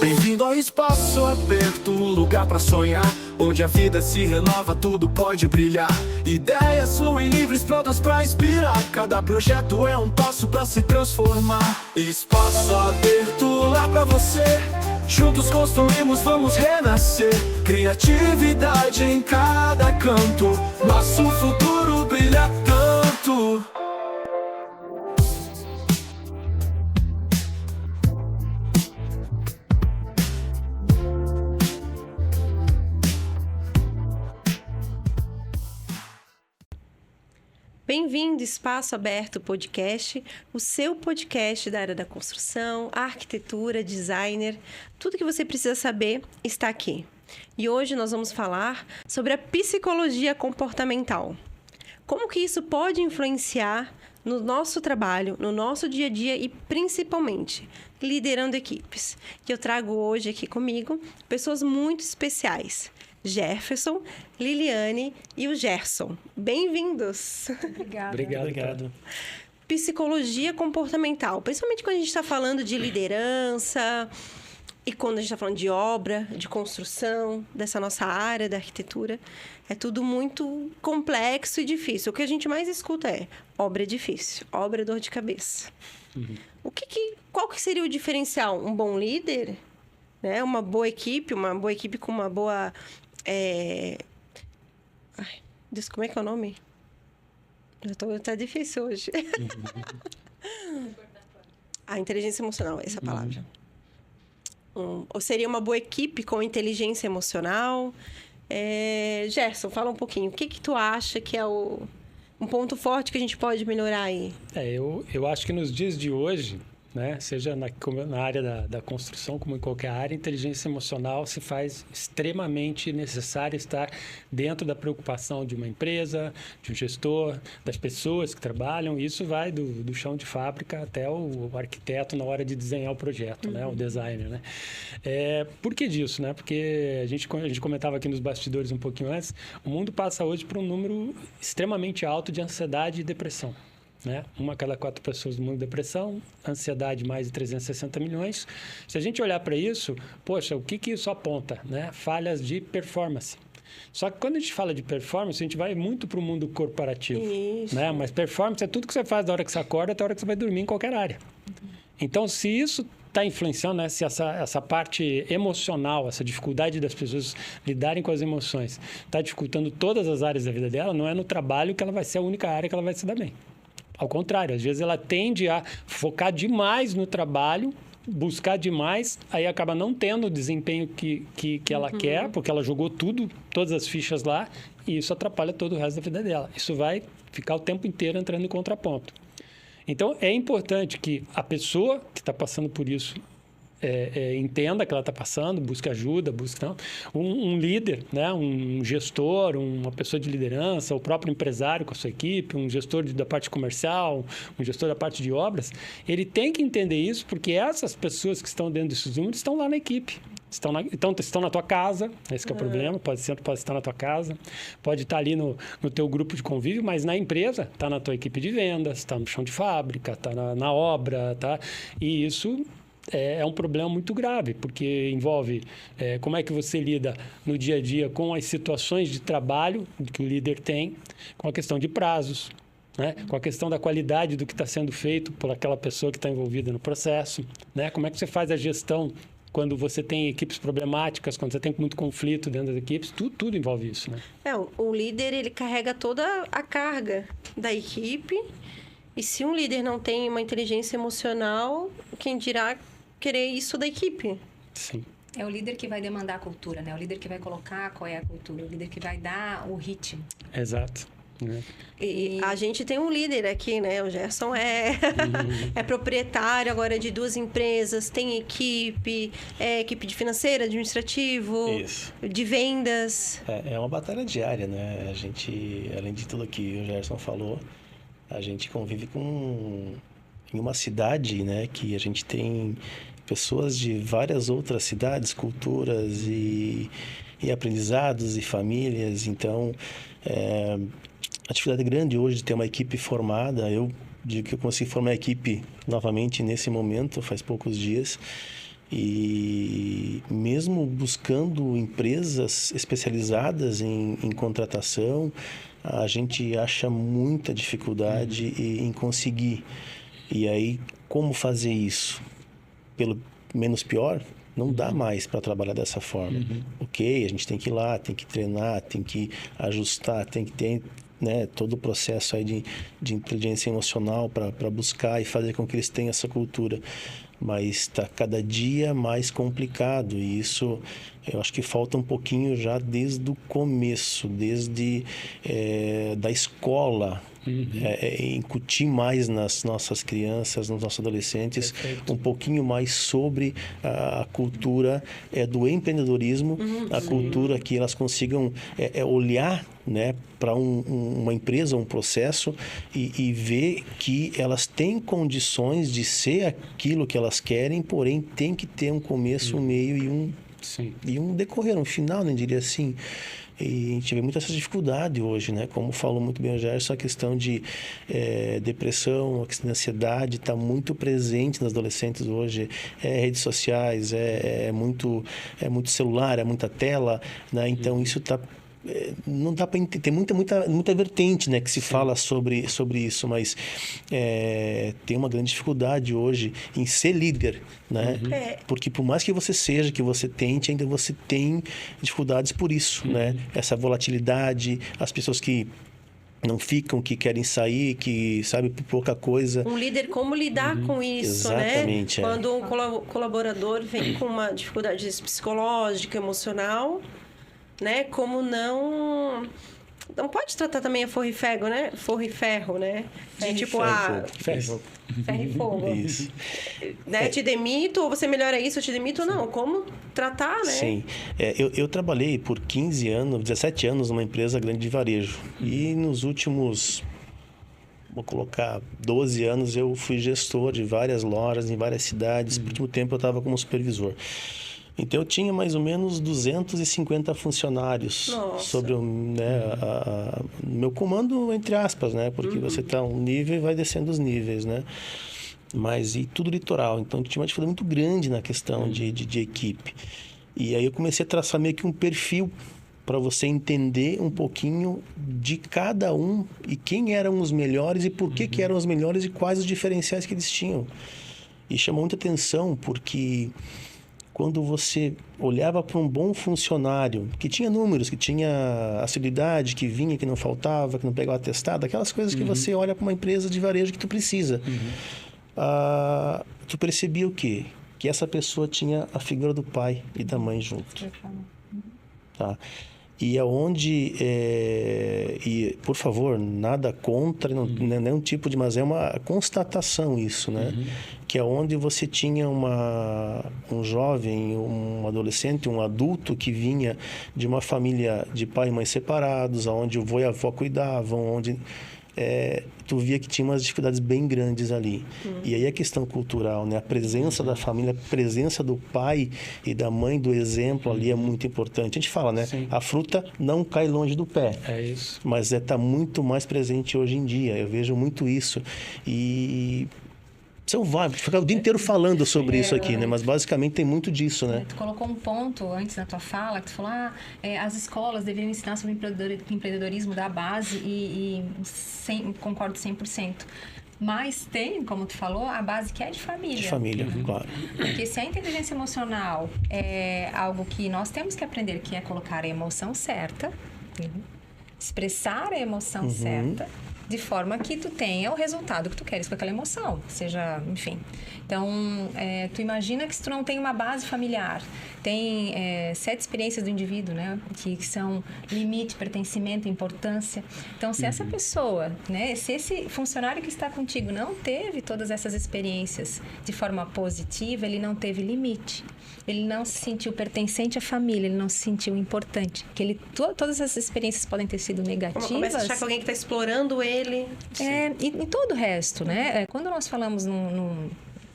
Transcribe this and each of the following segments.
Bem-vindo ao espaço aberto, lugar pra sonhar, onde a vida se renova, tudo pode brilhar. Ideias fluem livres, prontas pra inspirar. Cada projeto é um passo pra se transformar. Espaço aberto lá pra você. Juntos construímos, vamos renascer. Criatividade em cada canto. Nosso futuro brilha tanto. Bem-vindo Espaço Aberto Podcast, o seu podcast da área da construção, arquitetura, designer, tudo que você precisa saber está aqui. E hoje nós vamos falar sobre a psicologia comportamental. Como que isso pode influenciar no nosso trabalho, no nosso dia a dia e principalmente liderando equipes. E eu trago hoje aqui comigo pessoas muito especiais. Jefferson, Liliane e o Gerson. Bem-vindos! Obrigado. Psicologia comportamental, principalmente quando a gente está falando de liderança e quando a gente está falando de obra, de construção, dessa nossa área da arquitetura, é tudo muito complexo e difícil. O que a gente mais escuta é obra é difícil, obra é dor de cabeça. Uhum. Qual que seria o diferencial? Um bom líder, né? Uma boa equipe com uma boa... como é que é o nome? Tá difícil hoje. A inteligência emocional, essa palavra. Ou seria uma boa equipe com inteligência emocional. Gerson, fala um pouquinho. O que tu acha que é um ponto forte que a gente pode melhorar aí? Eu acho que nos dias de hoje, né, seja na área da construção, como em qualquer área, inteligência emocional se faz extremamente necessária estar dentro da preocupação de uma empresa, de um gestor, das pessoas que trabalham. Isso vai do chão de fábrica até o arquiteto na hora de desenhar o projeto, né, o designer. Né? Por que disso? Né? Porque a gente comentava aqui nos bastidores um pouquinho antes, o mundo passa hoje por um número extremamente alto de ansiedade e depressão. Né? Uma a cada 4 pessoas no mundo depressão, ansiedade mais de 360 milhões. Se a gente olhar para isso, poxa, o que isso aponta? Né? Falhas de performance. Só que quando a gente fala de performance, a gente vai muito para o mundo corporativo. Né? Mas performance é tudo que você faz da hora que você acorda até a hora que você vai dormir em qualquer área. Então, se isso está influenciando, né? Se essa parte emocional, essa dificuldade das pessoas lidarem com as emoções, está dificultando todas as áreas da vida dela, não é no trabalho que ela vai ser a única área que ela vai se dar bem. Ao contrário, às vezes ela tende a focar demais no trabalho, buscar demais, aí acaba não tendo o desempenho que ela quer, porque ela jogou todas as fichas lá, e isso atrapalha todo o resto da vida dela. Isso vai ficar o tempo inteiro entrando em contraponto. Então, é importante que a pessoa que está passando por isso entenda que ela está passando, busque ajuda, um líder, né? Um gestor, uma pessoa de liderança, o próprio empresário com a sua equipe, um gestor da parte comercial, um gestor da parte de obras, ele tem que entender isso, porque essas pessoas que estão dentro desses números estão lá na equipe. Estão na tua casa, esse que é o problema, pode estar na tua casa, pode estar ali no teu grupo de convívio, mas na empresa, está na tua equipe de vendas, está no chão de fábrica, está na obra, tá? E isso é um problema muito grave, porque envolve como é que você lida no dia a dia com as situações de trabalho que o líder tem, com a questão de prazos, né? Com a questão da qualidade do que está sendo feito por aquela pessoa que está envolvida no processo, né? Como é que você faz a gestão quando você tem equipes problemáticas, quando você tem muito conflito dentro das equipes, tudo envolve isso, né? O líder, ele carrega toda a carga da equipe, e se um líder não tem uma inteligência emocional, quem dirá querer isso da equipe? Sim. É o líder que vai demandar a cultura, né? O líder que vai colocar qual é a cultura, o líder que vai dar o ritmo. Exato. E a gente tem um líder aqui, né? O Gerson é proprietário agora de 2 empresas, tem equipe de financeira, administrativo, Isso. de vendas. É uma batalha diária, né? A gente, além de tudo que o Gerson falou, a gente convive em uma cidade, né? Que a gente tem pessoas de várias outras cidades, culturas e aprendizados e famílias. Então, a dificuldade grande hoje de ter uma equipe formada. Eu digo que eu consegui formar a equipe novamente nesse momento, faz poucos dias. E mesmo buscando empresas especializadas em contratação, a gente acha muita dificuldade em conseguir. E aí, como fazer isso? Pelo menos pior? Não dá mais para trabalhar dessa forma. Ok, a gente tem que ir lá, tem que treinar, tem que ajustar, tem que ter, né, todo o processo aí de inteligência emocional para buscar e fazer com que eles tenham essa cultura. Mas está cada dia mais complicado, e isso eu acho que falta um pouquinho já desde o começo, desde da escola. Incutir mais nas nossas crianças, nos nossos adolescentes, um pouquinho mais sobre a cultura do empreendedorismo, a cultura que elas consigam olhar, né, para uma empresa, um processo e ver que elas têm condições de ser aquilo que elas querem, porém tem que ter um começo, um meio e um decorrer, um final, né, diria assim. E a gente vê muita essa dificuldade hoje, né? Como falou muito bem o Gerson, a questão de depressão, a questão de ansiedade está muito presente nas adolescentes hoje. Redes sociais, é muito celular, é muita tela, né? Então isso está... não dá para entender, tem muita vertente, né, que se fala sobre isso, mas tem uma grande dificuldade hoje em ser líder, né? Porque por mais que você seja, que você tente, ainda você tem dificuldades por isso, né? Essa volatilidade, as pessoas que não ficam, que querem sair, que sabe pouca coisa. Um líder, como lidar com isso, exatamente, né? Quando um colaborador vem com uma dificuldade psicológica, emocional, né? Como não pode tratar também a forro e ferro, né? Forro e ferro, né? Ferro e fogo. Isso. Né? Te demito, ou você melhora isso, eu te demito, ou não. Como tratar, né? Sim. Eu trabalhei por 17 anos numa empresa grande de varejo. E nos últimos, vou colocar, 12 anos, eu fui gestor de várias lojas em várias cidades. Por último tempo, eu estava como supervisor. Então, eu tinha mais ou menos 250 funcionários. Nossa. Sobre o meu comando, entre aspas, né? Porque você está um nível e vai descendo os níveis, né? Mas e tudo litoral. Então, tinha uma dificuldade muito grande na questão de equipe. E aí eu comecei a traçar meio que um perfil para você entender um pouquinho de cada um e quem eram os melhores e por que eram os melhores e quais os diferenciais que eles tinham. E chamou muita atenção porque... quando você olhava para um bom funcionário, que tinha números, que tinha assiduidade, que vinha, que não faltava, que não pegava atestado, aquelas coisas que você olha para uma empresa de varejo que tu precisa. Tu percebia o quê? Que essa pessoa tinha a figura do pai e da mãe junto. Tá? E aonde, e por favor, nada contra, não é nenhum tipo de, mas é uma constatação isso, né? Que é onde você tinha um jovem, um adolescente, um adulto que vinha de uma família de pai e mãe separados, onde o avô e a avó cuidavam, onde tu via que tinha umas dificuldades bem grandes ali. E aí a questão cultural, né? A presença da família, a presença do pai e da mãe, do exemplo ali é muito importante. A gente fala, né? Sim. A fruta não cai longe do pé. É isso. Mas está muito mais presente hoje em dia. Eu vejo muito isso. E... você vai ficar o dia inteiro falando sobre isso aqui, né? Mas basicamente tem muito disso, né? Tu colocou um ponto antes na tua fala, que tu falou, as escolas deveriam ensinar sobre empreendedorismo da base concordo 100%. Mas tem, como tu falou, a base que é de família. De família, claro. Porque se a inteligência emocional é algo que nós temos que aprender, que é colocar a emoção certa, expressar a emoção certa, de forma que tu tenha o resultado que tu queres com aquela emoção, seja, enfim. Então, tu imagina que se tu não tem uma base familiar, tem 7 experiências do indivíduo, né, que são limite, pertencimento, importância. Então, se essa pessoa, né, se esse funcionário que está contigo não teve todas essas experiências de forma positiva, ele não teve limite. Ele não se sentiu pertencente à família, ele não se sentiu importante. Que todas essas experiências podem ter sido negativas. Começa a achar que alguém que está explorando ele. E todo o resto, né? Quando nós falamos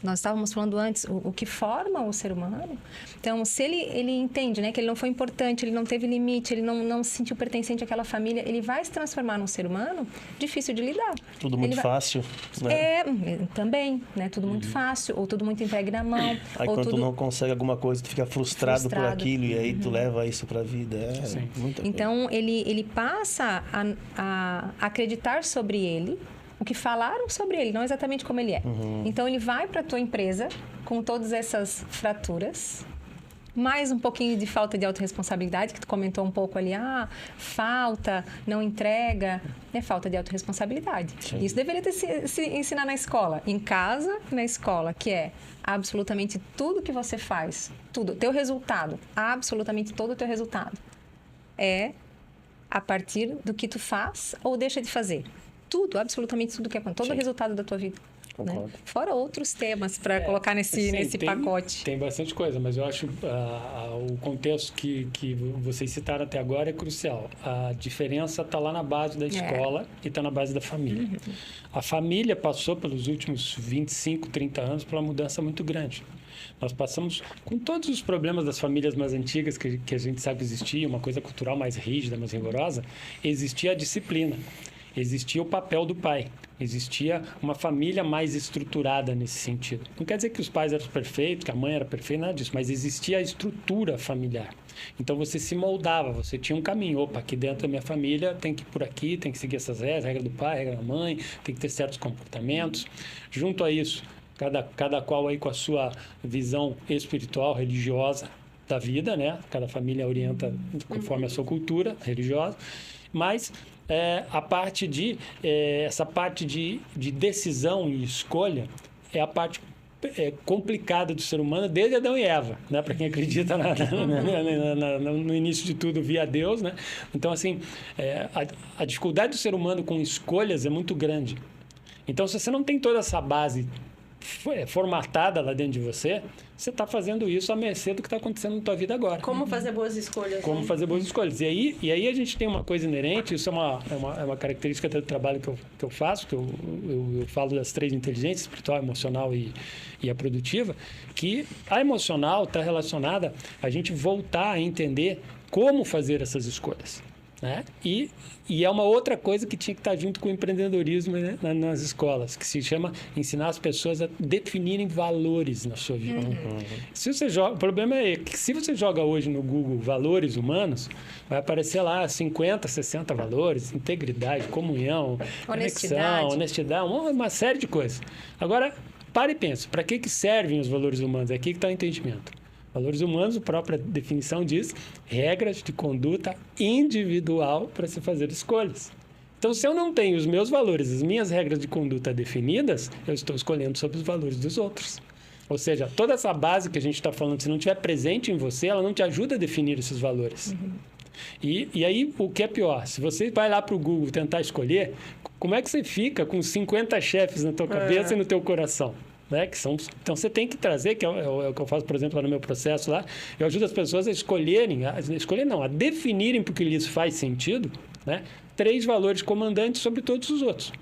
Nós estávamos falando antes, o que forma o ser humano. Então, se ele entende, né, que ele não foi importante, ele não teve limite, ele não se sentiu pertencente àquela família, ele vai se transformar num ser humano difícil de lidar. Tudo muito fácil, né? Também, né? Tudo muito fácil, ou tudo muito entregue na mão. Aí ou quando tudo... tu não consegue alguma coisa, tu fica frustrado por aquilo e aí tu leva isso pra vida. Muita coisa. Então, ele passa a acreditar sobre ele o que falaram sobre ele, não exatamente como ele é. Então, ele vai para a tua empresa com todas essas fraturas, mais um pouquinho de falta de autorresponsabilidade, que tu comentou um pouco ali, falta, não entrega, é falta de autorresponsabilidade. Sim. Isso deveria se ensinar na escola, em casa, na escola, que é absolutamente tudo que você faz, tudo, teu resultado, absolutamente todo o teu resultado, é a partir do que tu faz ou deixa de fazer. Tudo, absolutamente tudo que acontece, todo o resultado da tua vida. Né? Fora outros temas para colocar nesse pacote. Tem bastante coisa, mas eu acho o contexto que vocês citaram até agora é crucial. A diferença está lá na base da escola e está na base da família. A família passou pelos últimos 25, 30 anos por uma mudança muito grande. Nós passamos com todos os problemas das famílias mais antigas que a gente sabe existir, uma coisa cultural mais rígida, mais rigorosa, existia a disciplina. Existia o papel do pai, existia uma família mais estruturada nesse sentido. Não quer dizer que os pais eram perfeitos, que a mãe era perfeita, nada disso, mas existia a estrutura familiar. Então você se moldava, você tinha um caminho. Opa, aqui dentro da minha família tem que ir por aqui, tem que seguir essas regras, regra do pai, regra da mãe, tem que ter certos comportamentos. Junto a isso, cada qual aí com a sua visão espiritual, religiosa da vida, né? Cada família orienta conforme a sua cultura religiosa, mas essa parte de decisão e escolha é a parte complicada do ser humano desde Adão e Eva, né? Para quem acredita no início de tudo via Deus, né? Então, assim, a dificuldade do ser humano com escolhas é muito grande. Então, se você não tem toda essa base formatada lá dentro de você, você está fazendo isso à mercê do que está acontecendo na tua vida agora. Como fazer boas escolhas. Como fazer boas escolhas. E aí a gente tem uma coisa inerente, isso é uma característica do trabalho que eu faço, que eu falo das 3 inteligências, espiritual, emocional e a produtiva, que a emocional está relacionada a gente voltar a entender como fazer essas escolhas. Né? E é uma outra coisa que tinha que estar junto com o empreendedorismo, né? nas escolas, que se chama ensinar as pessoas a definirem valores na sua vida. Se você joga, o problema é que se você joga hoje no Google valores humanos, vai aparecer lá 50, 60 valores, integridade, comunhão, conexão, honestidade, uma série de coisas. Agora, para e pensa, para que servem os valores humanos? É aqui que está o entendimento. Valores humanos, a própria definição diz, regras de conduta individual para se fazer escolhas. Então, se eu não tenho os meus valores, as minhas regras de conduta definidas, eu estou escolhendo sobre os valores dos outros. Ou seja, toda essa base que a gente está falando, se não estiver presente em você, ela não te ajuda a definir esses valores. E aí, o que é pior? Se você vai lá para o Google tentar escolher, como é que você fica com 50 chefes na tua cabeça e no teu coração? Né? Então, você tem que trazer, que é o que eu faço, por exemplo, lá no meu processo lá, eu ajudo as pessoas a a definirem porque lhes faz sentido, né? 3 valores comandantes sobre todos os outros.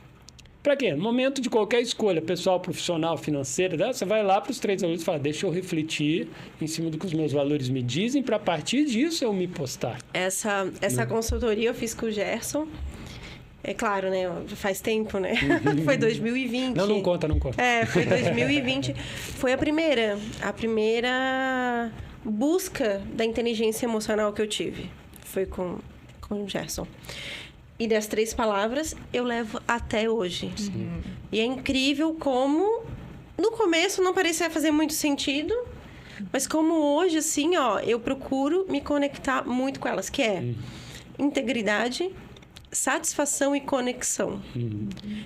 Para quê? No momento de qualquer escolha, pessoal, profissional, financeira, você vai lá para os 3 valores e fala, deixa eu refletir em cima do que os meus valores me dizem, para a partir disso eu me postar. Essa consultoria eu fiz com o Gerson. É claro, né? Faz tempo, né? Foi 2020. Não conta. Foi 2020. Foi a primeira busca da inteligência emocional que eu tive. Foi com o Gerson. E das 3 palavras, eu levo até hoje. E é incrível como, no começo, não parecia fazer muito sentido, mas como hoje, assim, eu procuro me conectar muito com elas, que é integridade, satisfação e conexão.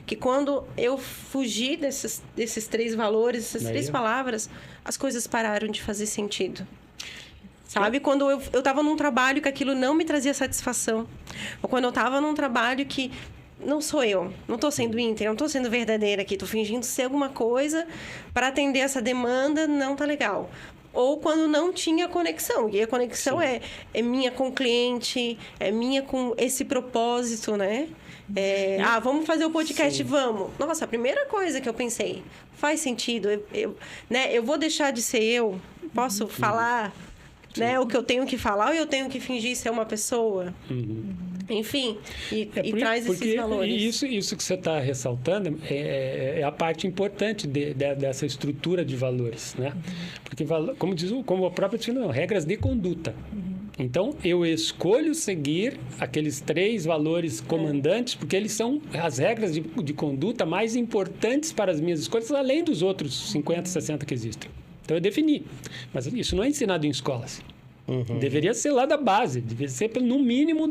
Que quando eu fugi desses 3 valores, essas 3 palavras, as coisas pararam de fazer sentido. Sabe? Quando eu estava num trabalho que aquilo não me trazia satisfação. Ou quando eu estava num trabalho que não sou eu, não estou sendo íntegra, não estou sendo verdadeira aqui, estou fingindo ser alguma coisa para atender essa demanda, não tá legal. ou quando não tinha conexão. E a conexão é minha com o cliente, é minha com esse propósito, né? Vamos fazer o podcast, Sim. vamos. Nossa, a primeira coisa que eu pensei, faz sentido, eu vou deixar de ser eu, posso falar, né, o que eu tenho que falar ou eu tenho que fingir ser uma pessoa? Enfim, e traz esses valores. Isso que você está ressaltando é a parte importante dessa estrutura de valores, né? Porque, como a própria definição, regras de conduta. Então, eu escolho seguir aqueles 3 valores comandantes, porque eles são as regras de conduta mais importantes para as minhas escolhas, além dos outros 50, 60 que existem. Então, eu defini. Mas isso não é ensinado em escolas. Deveria ser lá da base, deveria ser no mínimo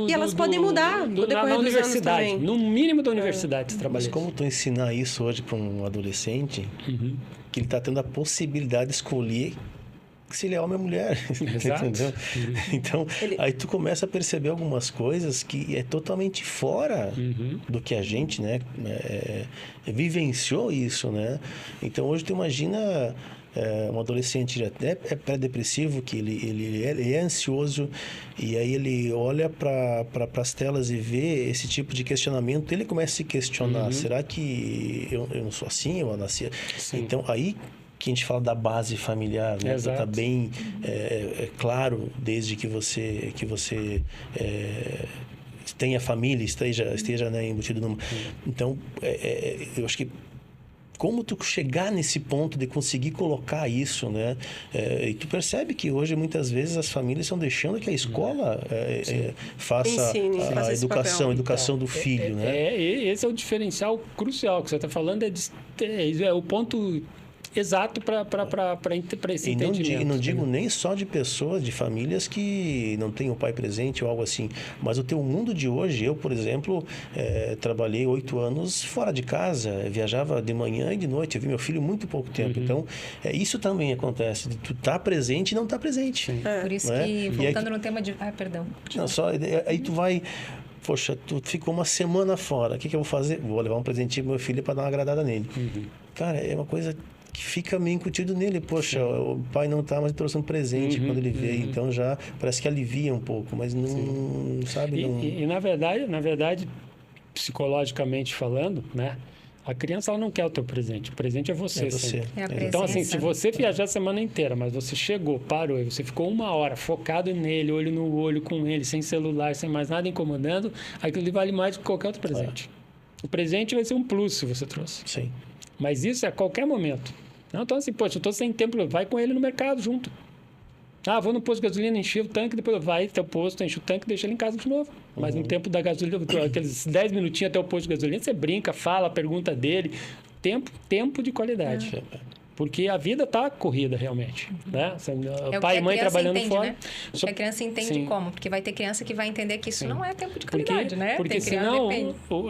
E elas podem mudar no decorrer na dos universidade, anos também. no mínimo da universidade. Mas como tu ensinar isso hoje para um adolescente, que ele está tendo a possibilidade de escolher se ele é homem ou mulher, Exato. entendeu? Então, aí tu começa a perceber algumas coisas que é totalmente fora do que a gente, né, vivenciou isso, né? Então, hoje tu imagina um adolescente até pré-depressivo, que ele é ansioso, e aí ele olha para as telas e vê esse tipo de questionamento, ele começa a se questionar, será que eu não sou assim, eu nasci? Sim. Então, aí que a gente fala da base familiar, né? Está bem claro desde que você tenha família, esteja né, embutido numa... Então, eu acho que como tu chegar nesse ponto de conseguir colocar isso, né? E tu percebe que hoje, muitas vezes, as famílias estão deixando que a escola faça a educação do filho, né? Esse é o diferencial crucial que você está falando, é o ponto exato para esse entendimento. E não digo nem só de pessoas, de famílias que não têm o pai presente ou algo assim, mas o teu mundo de hoje. Eu, por exemplo, trabalhei 8 anos fora de casa, viajava de manhã e de noite, eu vi meu filho muito pouco tempo. Então, isso também acontece, de tu estar presente e não estar presente. Por isso que, voltando no tema de... perdão. Não, aí tu vai... Poxa, tu ficou uma semana fora, o que eu vou fazer? Vou levar um presentinho pro meu filho para dar uma agradada nele. Cara, é uma coisa que fica meio incutido nele. Poxa, o pai não tá, mas trouxe um presente quando ele veio. Então, já parece que alivia um pouco, mas não, sabe? E na verdade, psicologicamente falando, né? A criança, ela não quer o teu presente. O presente é você. Então, assim, se você viajar a semana inteira, mas você chegou, parou, e você ficou 1 hora focado nele, olho no olho com ele, sem celular, sem mais nada incomodando, aquilo vale mais do que qualquer outro presente. O presente vai ser um plus se você trouxe. Sim. Mas isso é a qualquer momento. Não, então assim, poxa, eu estou sem tempo, vai com ele no mercado junto. Vou no posto de gasolina, encher o tanque, depois vai até o posto, enche o tanque e deixa ele em casa de novo. Mas no tempo da gasolina, aqueles 10 minutinhos até o posto de gasolina, você brinca, fala, pergunta dele. Tempo de qualidade. Porque a vida está corrida, realmente. Né? Pai e mãe trabalhando fora. Né? A criança entende como? Porque vai ter criança que vai entender que isso não é tempo de qualidade, né? Porque senão,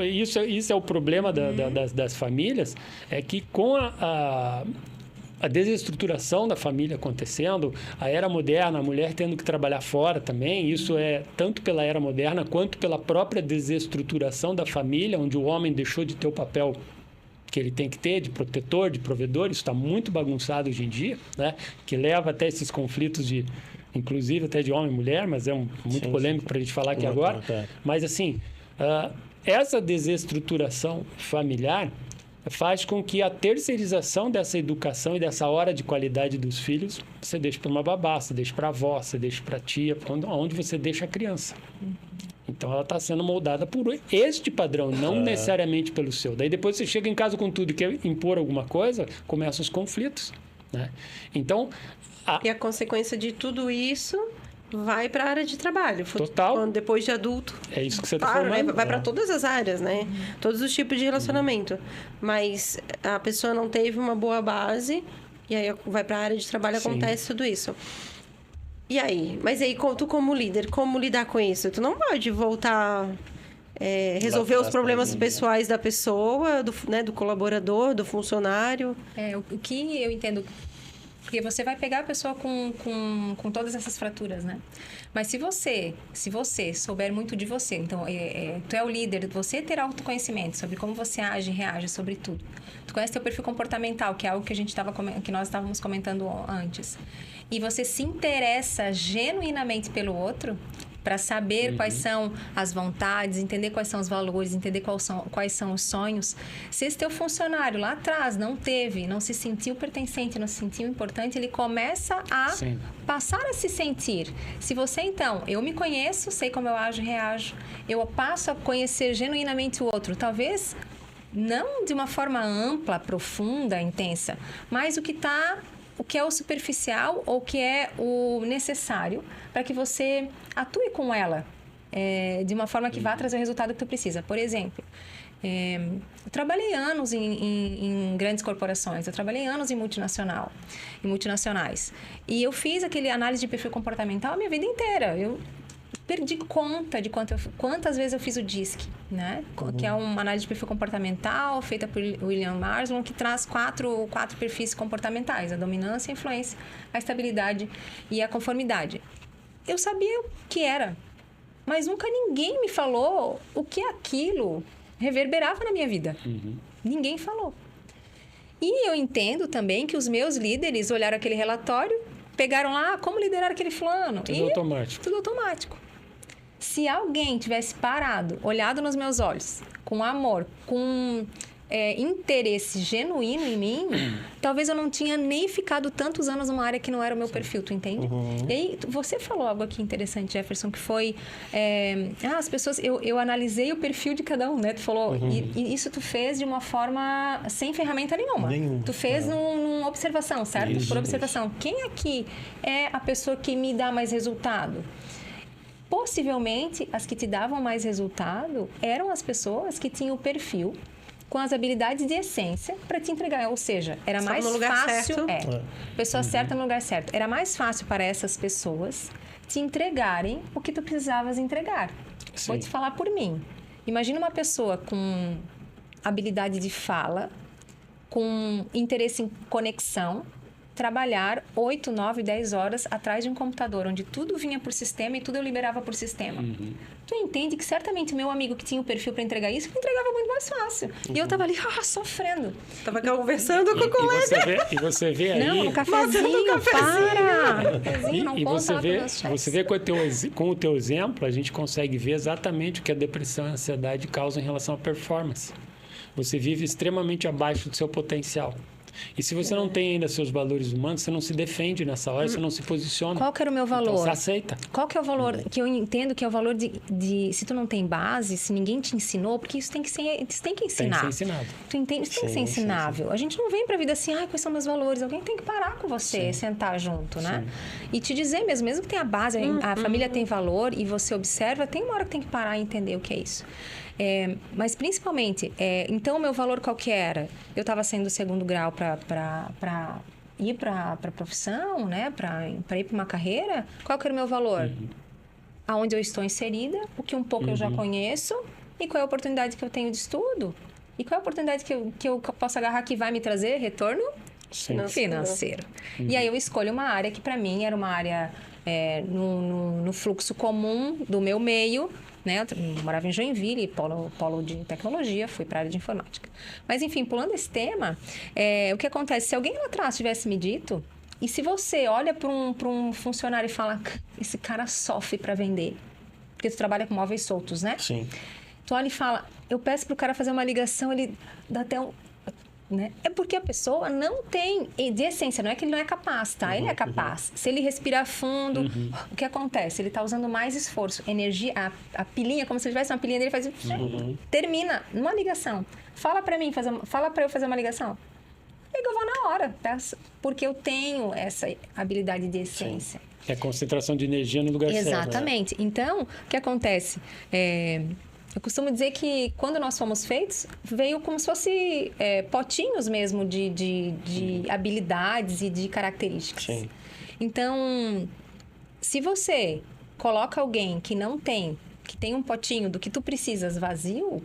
isso é o problema das famílias, é que com a desestruturação da família acontecendo, a era moderna, a mulher tendo que trabalhar fora também, isso é tanto pela era moderna quanto pela própria desestruturação da família, onde o homem deixou de ter o papel que ele tem que ter de protetor, de provedor. Isso está muito bagunçado hoje em dia, né? Que leva até esses conflitos inclusive até de homem e mulher, mas é muito polêmico para a gente falar aqui agora. Mas assim, essa desestruturação familiar faz com que a terceirização dessa educação e dessa hora de qualidade dos filhos, você deixe para uma babá, você deixe para a avó, você deixe para a tia, onde você deixa a criança. Então, ela está sendo moldada por este padrão, não necessariamente pelo seu. Daí, depois você chega em casa com tudo e quer impor alguma coisa, começam os conflitos, né? Então... E a consequência de tudo isso vai para a área de trabalho. Total. Depois de adulto. É isso que você está falando. Vai para todas as áreas, né? Todos os tipos de relacionamento. Mas a pessoa não teve uma boa base, e aí vai para a área de trabalho, acontece tudo isso. E aí? Mas aí, tu como líder, como lidar com isso? Tu não pode voltar... resolver os problemas pessoais da pessoa, do colaborador, do funcionário. O que eu entendo Porque você vai pegar a pessoa com todas essas fraturas, né? Mas se você souber muito de você, então, tu é o líder, você ter autoconhecimento sobre como você age e reage sobre tudo. Tu conhece teu perfil comportamental, que é algo que que nós estávamos comentando antes. E você se interessa genuinamente pelo outro, para saber quais são as vontades, entender quais são os valores, entender quais são os sonhos. Se esse teu funcionário lá atrás não se sentiu pertencente, não se sentiu importante, ele começa a passar a se sentir. Se você, então, eu me conheço, sei como eu ajo e reajo, eu passo a conhecer genuinamente o outro, talvez não de uma forma ampla, profunda, intensa, mas o que é o superficial ou o que é o necessário para que você atue com ela de uma forma que vá trazer o resultado que tu precisa. Por exemplo, eu trabalhei anos em grandes corporações, eu trabalhei anos em multinacionais. E eu fiz aquele análise de perfil comportamental a minha vida inteira. Eu perdi conta de quantas vezes eu fiz o DISC, né? Que é uma análise de perfil comportamental feita por William Marsman, que traz quatro perfis comportamentais: a dominância, a influência, a estabilidade e a conformidade. Eu sabia o que era, mas nunca ninguém me falou o que aquilo reverberava na minha vida. Ninguém falou. E eu entendo também que os meus líderes olharam aquele relatório, pegaram lá como liderar aquele fulano. Tudo automático. Se alguém tivesse parado, olhado nos meus olhos, com amor, com interesse genuíno em mim, talvez eu não tinha nem ficado tantos anos numa área que não era o meu perfil, tu entende? E aí, você falou algo aqui interessante, Jefferson, que foi... as pessoas... Eu analisei o perfil de cada um, né? Tu falou... E isso tu fez de uma forma sem ferramenta nenhuma. Tu fez numa observação, certo? Por observação. Quem aqui é a pessoa que me dá mais resultado? Possivelmente, as que te davam mais resultado eram as pessoas que tinham o perfil com as habilidades de essência para te entregar. Ou seja, era mais fácil... Pessoa certa no lugar certo. Era mais fácil para essas pessoas te entregarem o que tu precisavas entregar. Vou te falar por mim. Imagina uma pessoa com habilidade de fala, com interesse em conexão, trabalhar 8, 9, 10 horas atrás de um computador, onde tudo vinha por sistema e tudo eu liberava por sistema. Tu entende que certamente meu amigo que tinha o perfil para entregar isso, me entregava muito mais fácil. E eu tava ali, sofrendo. Tava conversando com o colega. E você vê aí... Não, no cafezinho, para! Cafezinho, não posso falar com meus chefes. Você vê com o teu exemplo, a gente consegue ver exatamente o que a depressão e a ansiedade causam em relação à performance. Você vive extremamente abaixo do seu potencial. E se você não tem ainda seus valores humanos, você não se defende nessa hora, você não se posiciona. Qual que era o meu valor? Então, você aceita. Qual que é o valor? Que eu entendo que é o valor de se tu não tem base, se ninguém te ensinou, porque isso tem que ensinar. Tem que ser ensinado. Tu entende? Isso tem que ser ensinável. A gente não vem pra vida assim, quais são meus valores? Alguém tem que parar com você, sentar junto, né? E te dizer mesmo que tenha base, a família tem valor e você observa, tem uma hora que tem que parar e entender o que é isso. Mas principalmente, então o meu valor qual que era? Eu estava saindo do segundo grau para ir para a profissão, né? Para ir para uma carreira. Qual que era o meu valor? Aonde eu estou inserida, o que um pouco eu já conheço e qual é a oportunidade que eu tenho de estudo e qual é a oportunidade que eu posso agarrar que vai me trazer retorno financeiro. E aí eu escolho uma área que para mim era uma área no fluxo comum do meu meio, né? Eu morava em Joinville, polo de tecnologia, fui para a área de informática. Mas, enfim, pulando esse tema, o que acontece? Se alguém lá atrás tivesse me dito, e se você olha para um funcionário e fala, esse cara sofre para vender, porque tu trabalha com móveis soltos, né? Sim. Tu olha e fala, eu peço para o cara fazer uma ligação, ele dá até um... Né? É porque a pessoa não tem, de essência, não é que ele não é capaz, tá? Ele é capaz. Se ele respirar fundo, o que acontece? Ele tá usando mais esforço, energia, a pilinha, como se tivesse uma pilinha dele, faz... Termina numa ligação. Fala pra eu fazer uma ligação. Eu vou na hora, tá? Porque eu tenho essa habilidade de essência. É concentração de energia no lugar certo. Exatamente. Então, o que acontece? Eu costumo dizer que quando nós fomos feitos, veio como se fosse potinhos mesmo de habilidades e de características. Sim. Então, se você coloca alguém que não tem, que tem um potinho do que tu precisas vazio,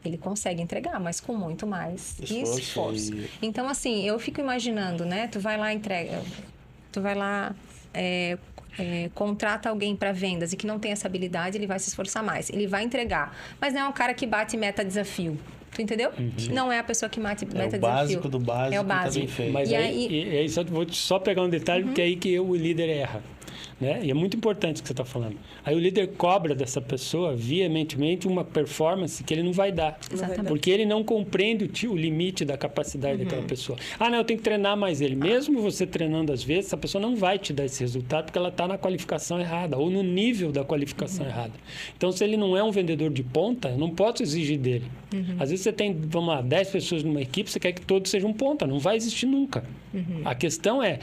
ele consegue entregar, mas com muito mais esforço. E- Então, assim, eu fico imaginando, né? Tu vai lá, contrata alguém para vendas e que não tem essa habilidade, ele vai se esforçar mais. Ele vai entregar. Mas não é um cara que bate meta desafio. Tu entendeu? Não é a pessoa que mata desafio. É o básico do básico, É o que tá básico. bem feito. Mas E aí só, vou só pegar um detalhe, porque é aí que o líder erra. Né? E é muito importante o que você está falando. Aí o líder cobra dessa pessoa veementemente uma performance que ele não vai dar. Exatamente. Porque ele não compreende o limite da capacidade daquela pessoa. Ah, não, eu tenho que treinar mais ele. Mesmo você treinando às vezes, essa pessoa não vai te dar esse resultado porque ela está na qualificação errada ou no nível da qualificação errada. Então, se ele não é um vendedor de ponta, eu não posso exigir dele. Às vezes você tem, vamos lá, 10 pessoas numa equipe, você quer que todos sejam ponta. Não vai existir nunca. A questão é,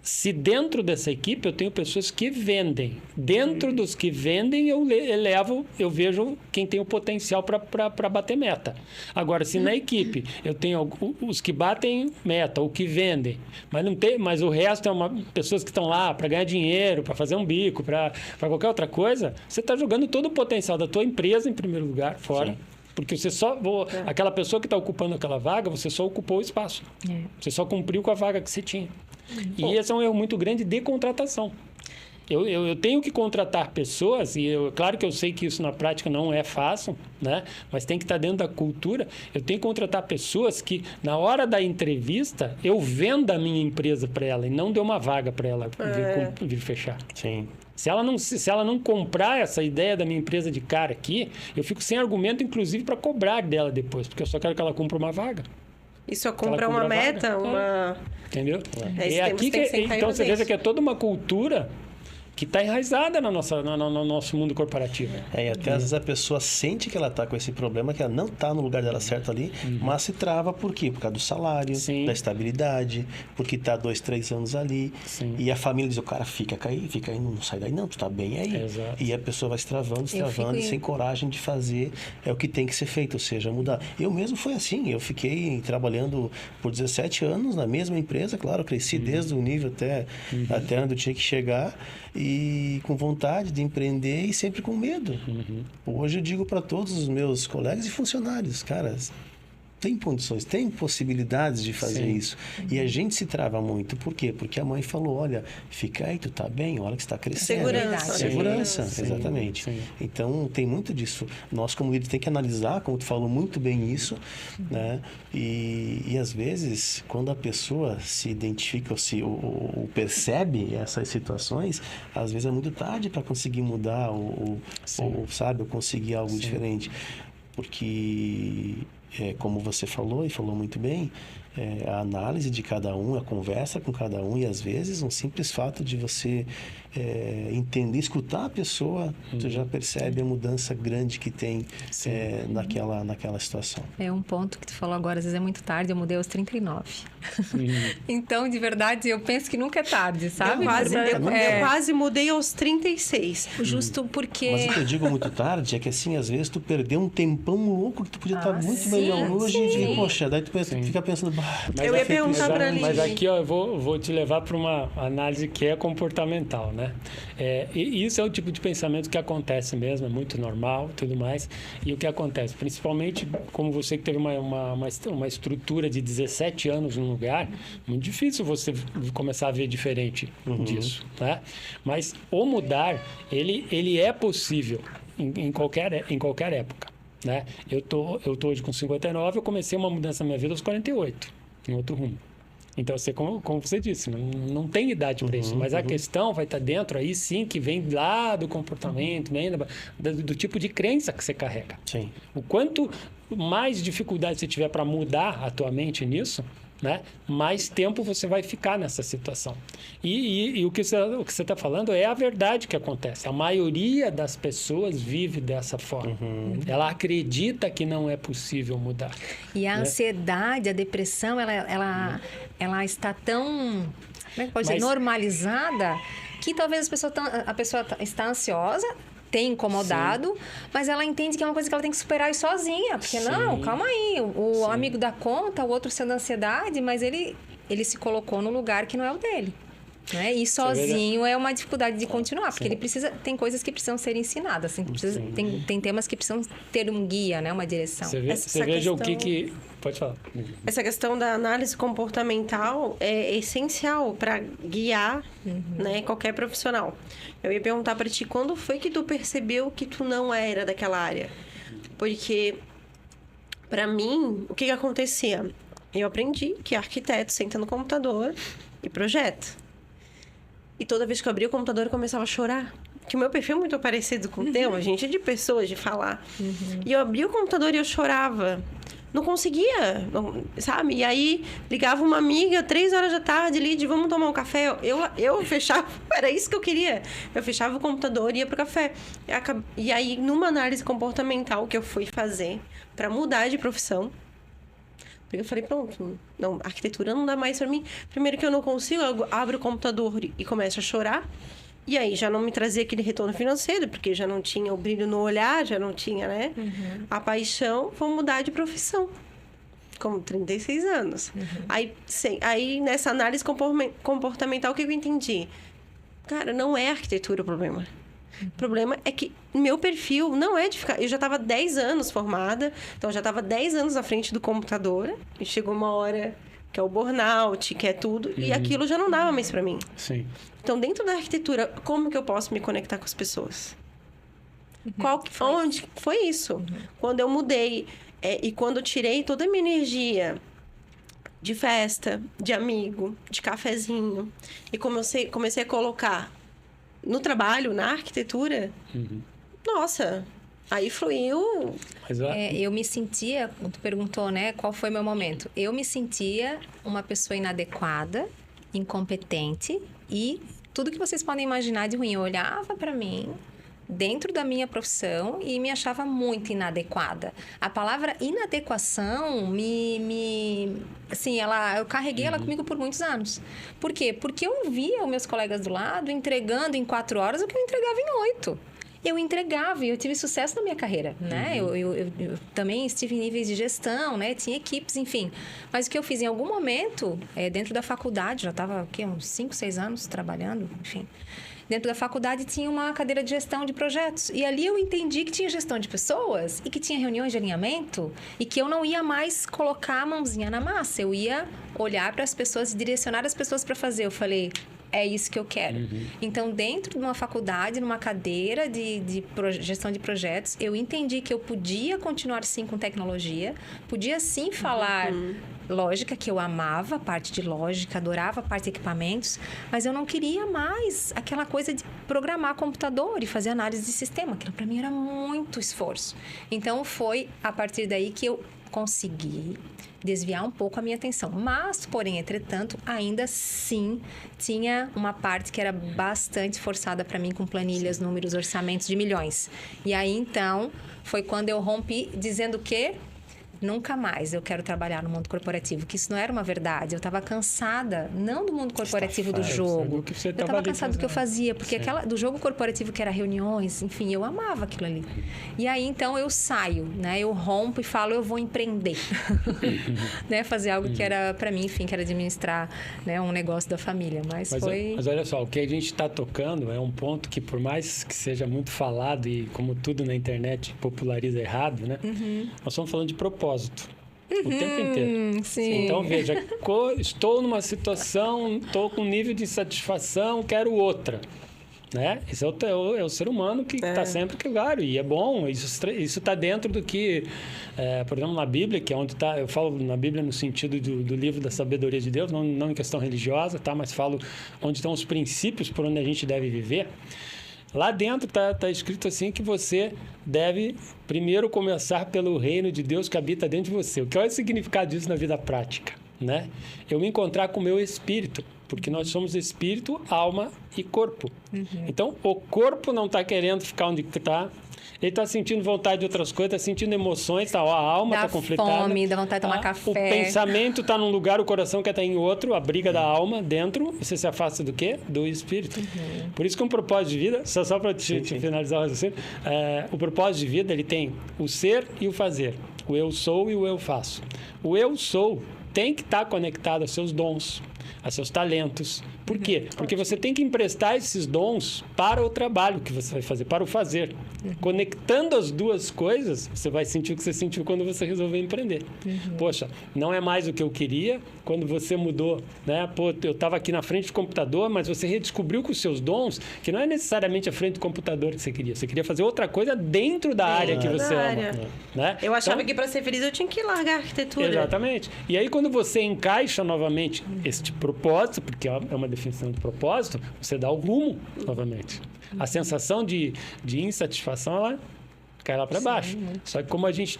se dentro dessa equipe eu tenho pessoas que vendem, dentro dos que vendem eu vejo quem tem o potencial para bater meta. Agora, se na equipe eu tenho os que batem meta, ou que vendem, mas o resto é pessoas que estão lá para ganhar dinheiro, para fazer um bico, para qualquer outra coisa, você está jogando todo o potencial da tua empresa em primeiro lugar fora. Sim. Porque você aquela pessoa que está ocupando aquela vaga, você só ocupou o espaço. Você só cumpriu com a vaga que você tinha. E esse é um erro muito grande de contratação. Eu tenho que contratar pessoas, e claro que eu sei que isso na prática não é fácil, né? Mas tem que estar dentro da cultura. Eu tenho que contratar pessoas que, na hora da entrevista, eu venda a minha empresa para ela e não dê uma vaga para ela vir fechar. Sim. Se ela não comprar essa ideia da minha empresa de cara aqui, eu fico sem argumento, inclusive, para cobrar dela depois, porque eu só quero que ela cumpra uma vaga. E só comprar uma meta, uma... Entendeu? É aqui então você veja que é toda uma cultura que está enraizada no nosso mundo corporativo. E até às vezes a pessoa sente que ela está com esse problema, que ela não está no lugar dela certo ali, mas se trava por quê? Por causa do salário, da estabilidade, porque está 2, 3 anos ali. Sim. E a família diz, o cara fica aí, não sai daí, não, tu está bem aí. Exato. E a pessoa vai se travando e sem coragem de fazer o que tem que ser feito, ou seja, mudar. Eu mesmo foi assim, eu fiquei trabalhando por 17 anos na mesma empresa, claro, cresci desde o nível até onde eu tinha que chegar, e com vontade de empreender e sempre com medo. Hoje eu digo para todos os meus colegas e funcionários, caras, tem condições, tem possibilidades de fazer isso. E a gente se trava muito. Por quê? Porque a mãe falou, olha, fica aí, tu tá bem, olha que você tá crescendo. Segurança, exatamente. Sim. Então, tem muito disso. Nós, como líder, tem que analisar, como tu falou muito bem isso, né? E às vezes, quando a pessoa se identifica ou percebe essas situações, às vezes é muito tarde para conseguir mudar ou conseguir algo diferente. Porque... como você falou e falou muito bem, a análise de cada um, a conversa com cada um, e às vezes um simples fato de você entender, escutar a pessoa, tu já percebe a mudança grande que tem naquela situação. É um ponto que tu falou agora, às vezes é muito tarde, eu mudei aos 39. Então, de verdade, eu penso que nunca é tarde, sabe? Eu quase mudei aos 36. Justo porque... Mas o que eu digo muito tarde é que, assim, às vezes tu perdeu um tempão louco que tu podia estar muito melhor hoje e, poxa, daí tu fica pensando... Eu ia perguntar para ali. Mas aqui, ó, eu vou te levar para uma análise que é comportamental, né? E isso é o tipo de pensamento que acontece mesmo, é muito normal, tudo mais. E o que acontece? Principalmente, como você que teve uma estrutura de 17 anos num lugar, muito difícil você começar a ver diferente disso, né? Mas o mudar, ele é possível em qualquer época, né? Eu tô hoje com 59, eu comecei uma mudança na minha vida aos 48, em outro rumo. Então, como você disse, não tem idade para isso. Mas a questão vai estar dentro aí, sim, que vem lá do comportamento, vem do tipo de crença que você carrega. Sim. O quanto mais dificuldade você tiver para mudar a tua mente nisso, né, mais tempo você vai ficar nessa situação. E o que você está falando é a verdade que acontece. A maioria das pessoas vive dessa forma. Ela acredita que não é possível mudar. E a ansiedade, a depressão, ela está tão, como é que pode dizer, normalizada, que talvez a pessoa está ansiosa, tem incomodado, mas ela entende que é uma coisa que ela tem que superar sozinha. Porque, não, calma aí, o amigo dá conta, o outro sendo ansiedade, mas ele se colocou no lugar que não é o dele. Né? E sozinho é uma dificuldade de continuar, porque ele precisa, tem coisas que precisam ser ensinadas, assim, tem temas que precisam ter um guia, né? Uma direção. Você veja o que... Pode falar. Essa questão da análise comportamental é essencial para guiar, né, qualquer profissional. Eu ia perguntar para ti, quando foi que tu percebeu que tu não era daquela área? Porque, para mim, o que acontecia? Eu aprendi que arquiteto senta no computador e projeta. E toda vez que eu abria o computador, eu começava a chorar. Que o meu perfil é muito parecido com o teu, a gente é de pessoas, de falar. E eu abria o computador e eu chorava. Não conseguia, sabe? E aí, ligava uma amiga, 3 horas da tarde, Lid, vamos tomar um café. Eu fechava, era isso que eu queria. Eu fechava o computador e ia pro café. E aí, numa análise comportamental que eu fui fazer para mudar de profissão, porque eu falei, pronto, não, arquitetura não dá mais para mim. Primeiro que eu não consigo, eu abro o computador e começo a chorar. E aí já não me trazia aquele retorno financeiro, porque já não tinha o brilho no olhar, já não tinha, né? A paixão, vou mudar de profissão. Com 36 anos. Aí, nessa análise comportamental, o que eu entendi? Cara, não é arquitetura o problema. O problema é que meu perfil não é de ficar... Eu já estava 10 anos formada, então eu já estava 10 anos à frente do computador, e chegou uma hora que é o burnout, que é tudo, e aquilo já não dava mais para mim. Sim. Então, dentro da arquitetura, como que eu posso me conectar com as pessoas? Onde foi isso? Quando eu mudei e quando eu tirei toda a minha energia de festa, de amigo, de cafezinho, e comecei a colocar no trabalho, na arquitetura, nossa, aí fluiu. Eu me sentia, tu perguntou, né, qual foi meu momento? Eu me sentia uma pessoa inadequada, incompetente e tudo que vocês podem imaginar de ruim. Eu olhava para mim dentro da minha profissão e me achava muito inadequada. A palavra inadequação assim, eu carreguei ela comigo por muitos anos. Por quê? Porque eu via os meus colegas do lado entregando em 4 horas o que eu entregava em 8. Eu entregava e eu tive sucesso na minha carreira, né? Eu também estive em níveis de gestão, né? Tinha equipes, enfim. Mas o que eu fiz em algum momento, dentro da faculdade, já estava uns 5, 6 anos trabalhando, enfim. Dentro da faculdade tinha uma cadeira de gestão de projetos. E ali eu entendi que tinha gestão de pessoas e que tinha reuniões de alinhamento e que eu não ia mais colocar a mãozinha na massa. Eu ia olhar para as pessoas e direcionar as pessoas para fazer. Eu falei... É isso que eu quero. Então, dentro de uma faculdade, numa cadeira de gestão de projetos, eu entendi que eu podia continuar, sim, com tecnologia. Podia, sim, falar lógica, que eu amava a parte de lógica, adorava a parte de equipamentos, mas eu não queria mais aquela coisa de programar computador e fazer análise de sistema. Aquilo, para mim, era muito esforço. Então, foi a partir daí que eu consegui desviar um pouco a minha atenção. Mas, porém, entretanto, ainda assim tinha uma parte que era bastante forçada para mim com planilhas, números, orçamentos de milhões. E aí, então, foi quando eu rompi dizendo que nunca mais eu quero trabalhar no mundo corporativo, que isso não era uma verdade. Eu estava cansada, não do mundo corporativo do jogo. Eu estava cansada do que eu fazia, porque do jogo corporativo que era reuniões, enfim, eu amava aquilo ali. E aí, então, eu saio, né? Eu rompo e falo, eu vou empreender. Né? Fazer algo que era, para mim, enfim, que era administrar, né, um negócio da família. Mas olha só, o que a gente está tocando é um ponto que, por mais que seja muito falado e, como tudo na internet, populariza errado, né? Nós estamos falando de propósito. O tempo inteiro. Sim. Então, veja, estou numa situação, estou com um nível de insatisfação, quero outra. Né? Esse é o ser humano que está sempre claro, e é bom. Isso está dentro do que, por exemplo, na Bíblia, que é onde está. Eu falo na Bíblia no sentido do livro da sabedoria de Deus, não em questão religiosa, tá? Mas falo onde estão os princípios por onde a gente deve viver. Lá dentro está escrito assim que você deve primeiro começar pelo reino de Deus que habita dentro de você. O que é o significado disso na vida prática? Né? Eu me encontrar com o meu espírito, porque nós somos espírito, alma e corpo. Então, o corpo não está querendo ficar onde está. Ele está sentindo vontade de outras coisas, está sentindo emoções, a alma está conflitada. Dá fome, dá vontade de tomar café. O pensamento está num lugar, o coração quer estar em outro, a briga da alma dentro, você se afasta do quê? Do espírito. Por isso que um propósito de vida, só para te finalizar o raciocínio, o propósito de vida, ele tem o ser e o fazer. O eu sou e o eu faço. O eu sou tem que estar conectado aos seus dons, a seus talentos, Por quê? Porque você tem que emprestar esses dons para o trabalho que você vai fazer, para o fazer. Conectando as duas coisas, você vai sentir o que você sentiu quando você resolveu empreender. Poxa, não é mais o que eu queria. Quando você mudou, né? Pô, eu estava aqui na frente do computador, mas você redescobriu com os seus dons que não é necessariamente a frente do computador que você queria. Você queria fazer outra coisa dentro da área que você ama. Né? Eu achava que para ser feliz eu tinha que largar a arquitetura. Exatamente. E aí, quando você encaixa novamente este propósito, porque é uma definição de propósito, você dá o rumo novamente. A sensação de insatisfação, ela cai lá para baixo. Só que como a gente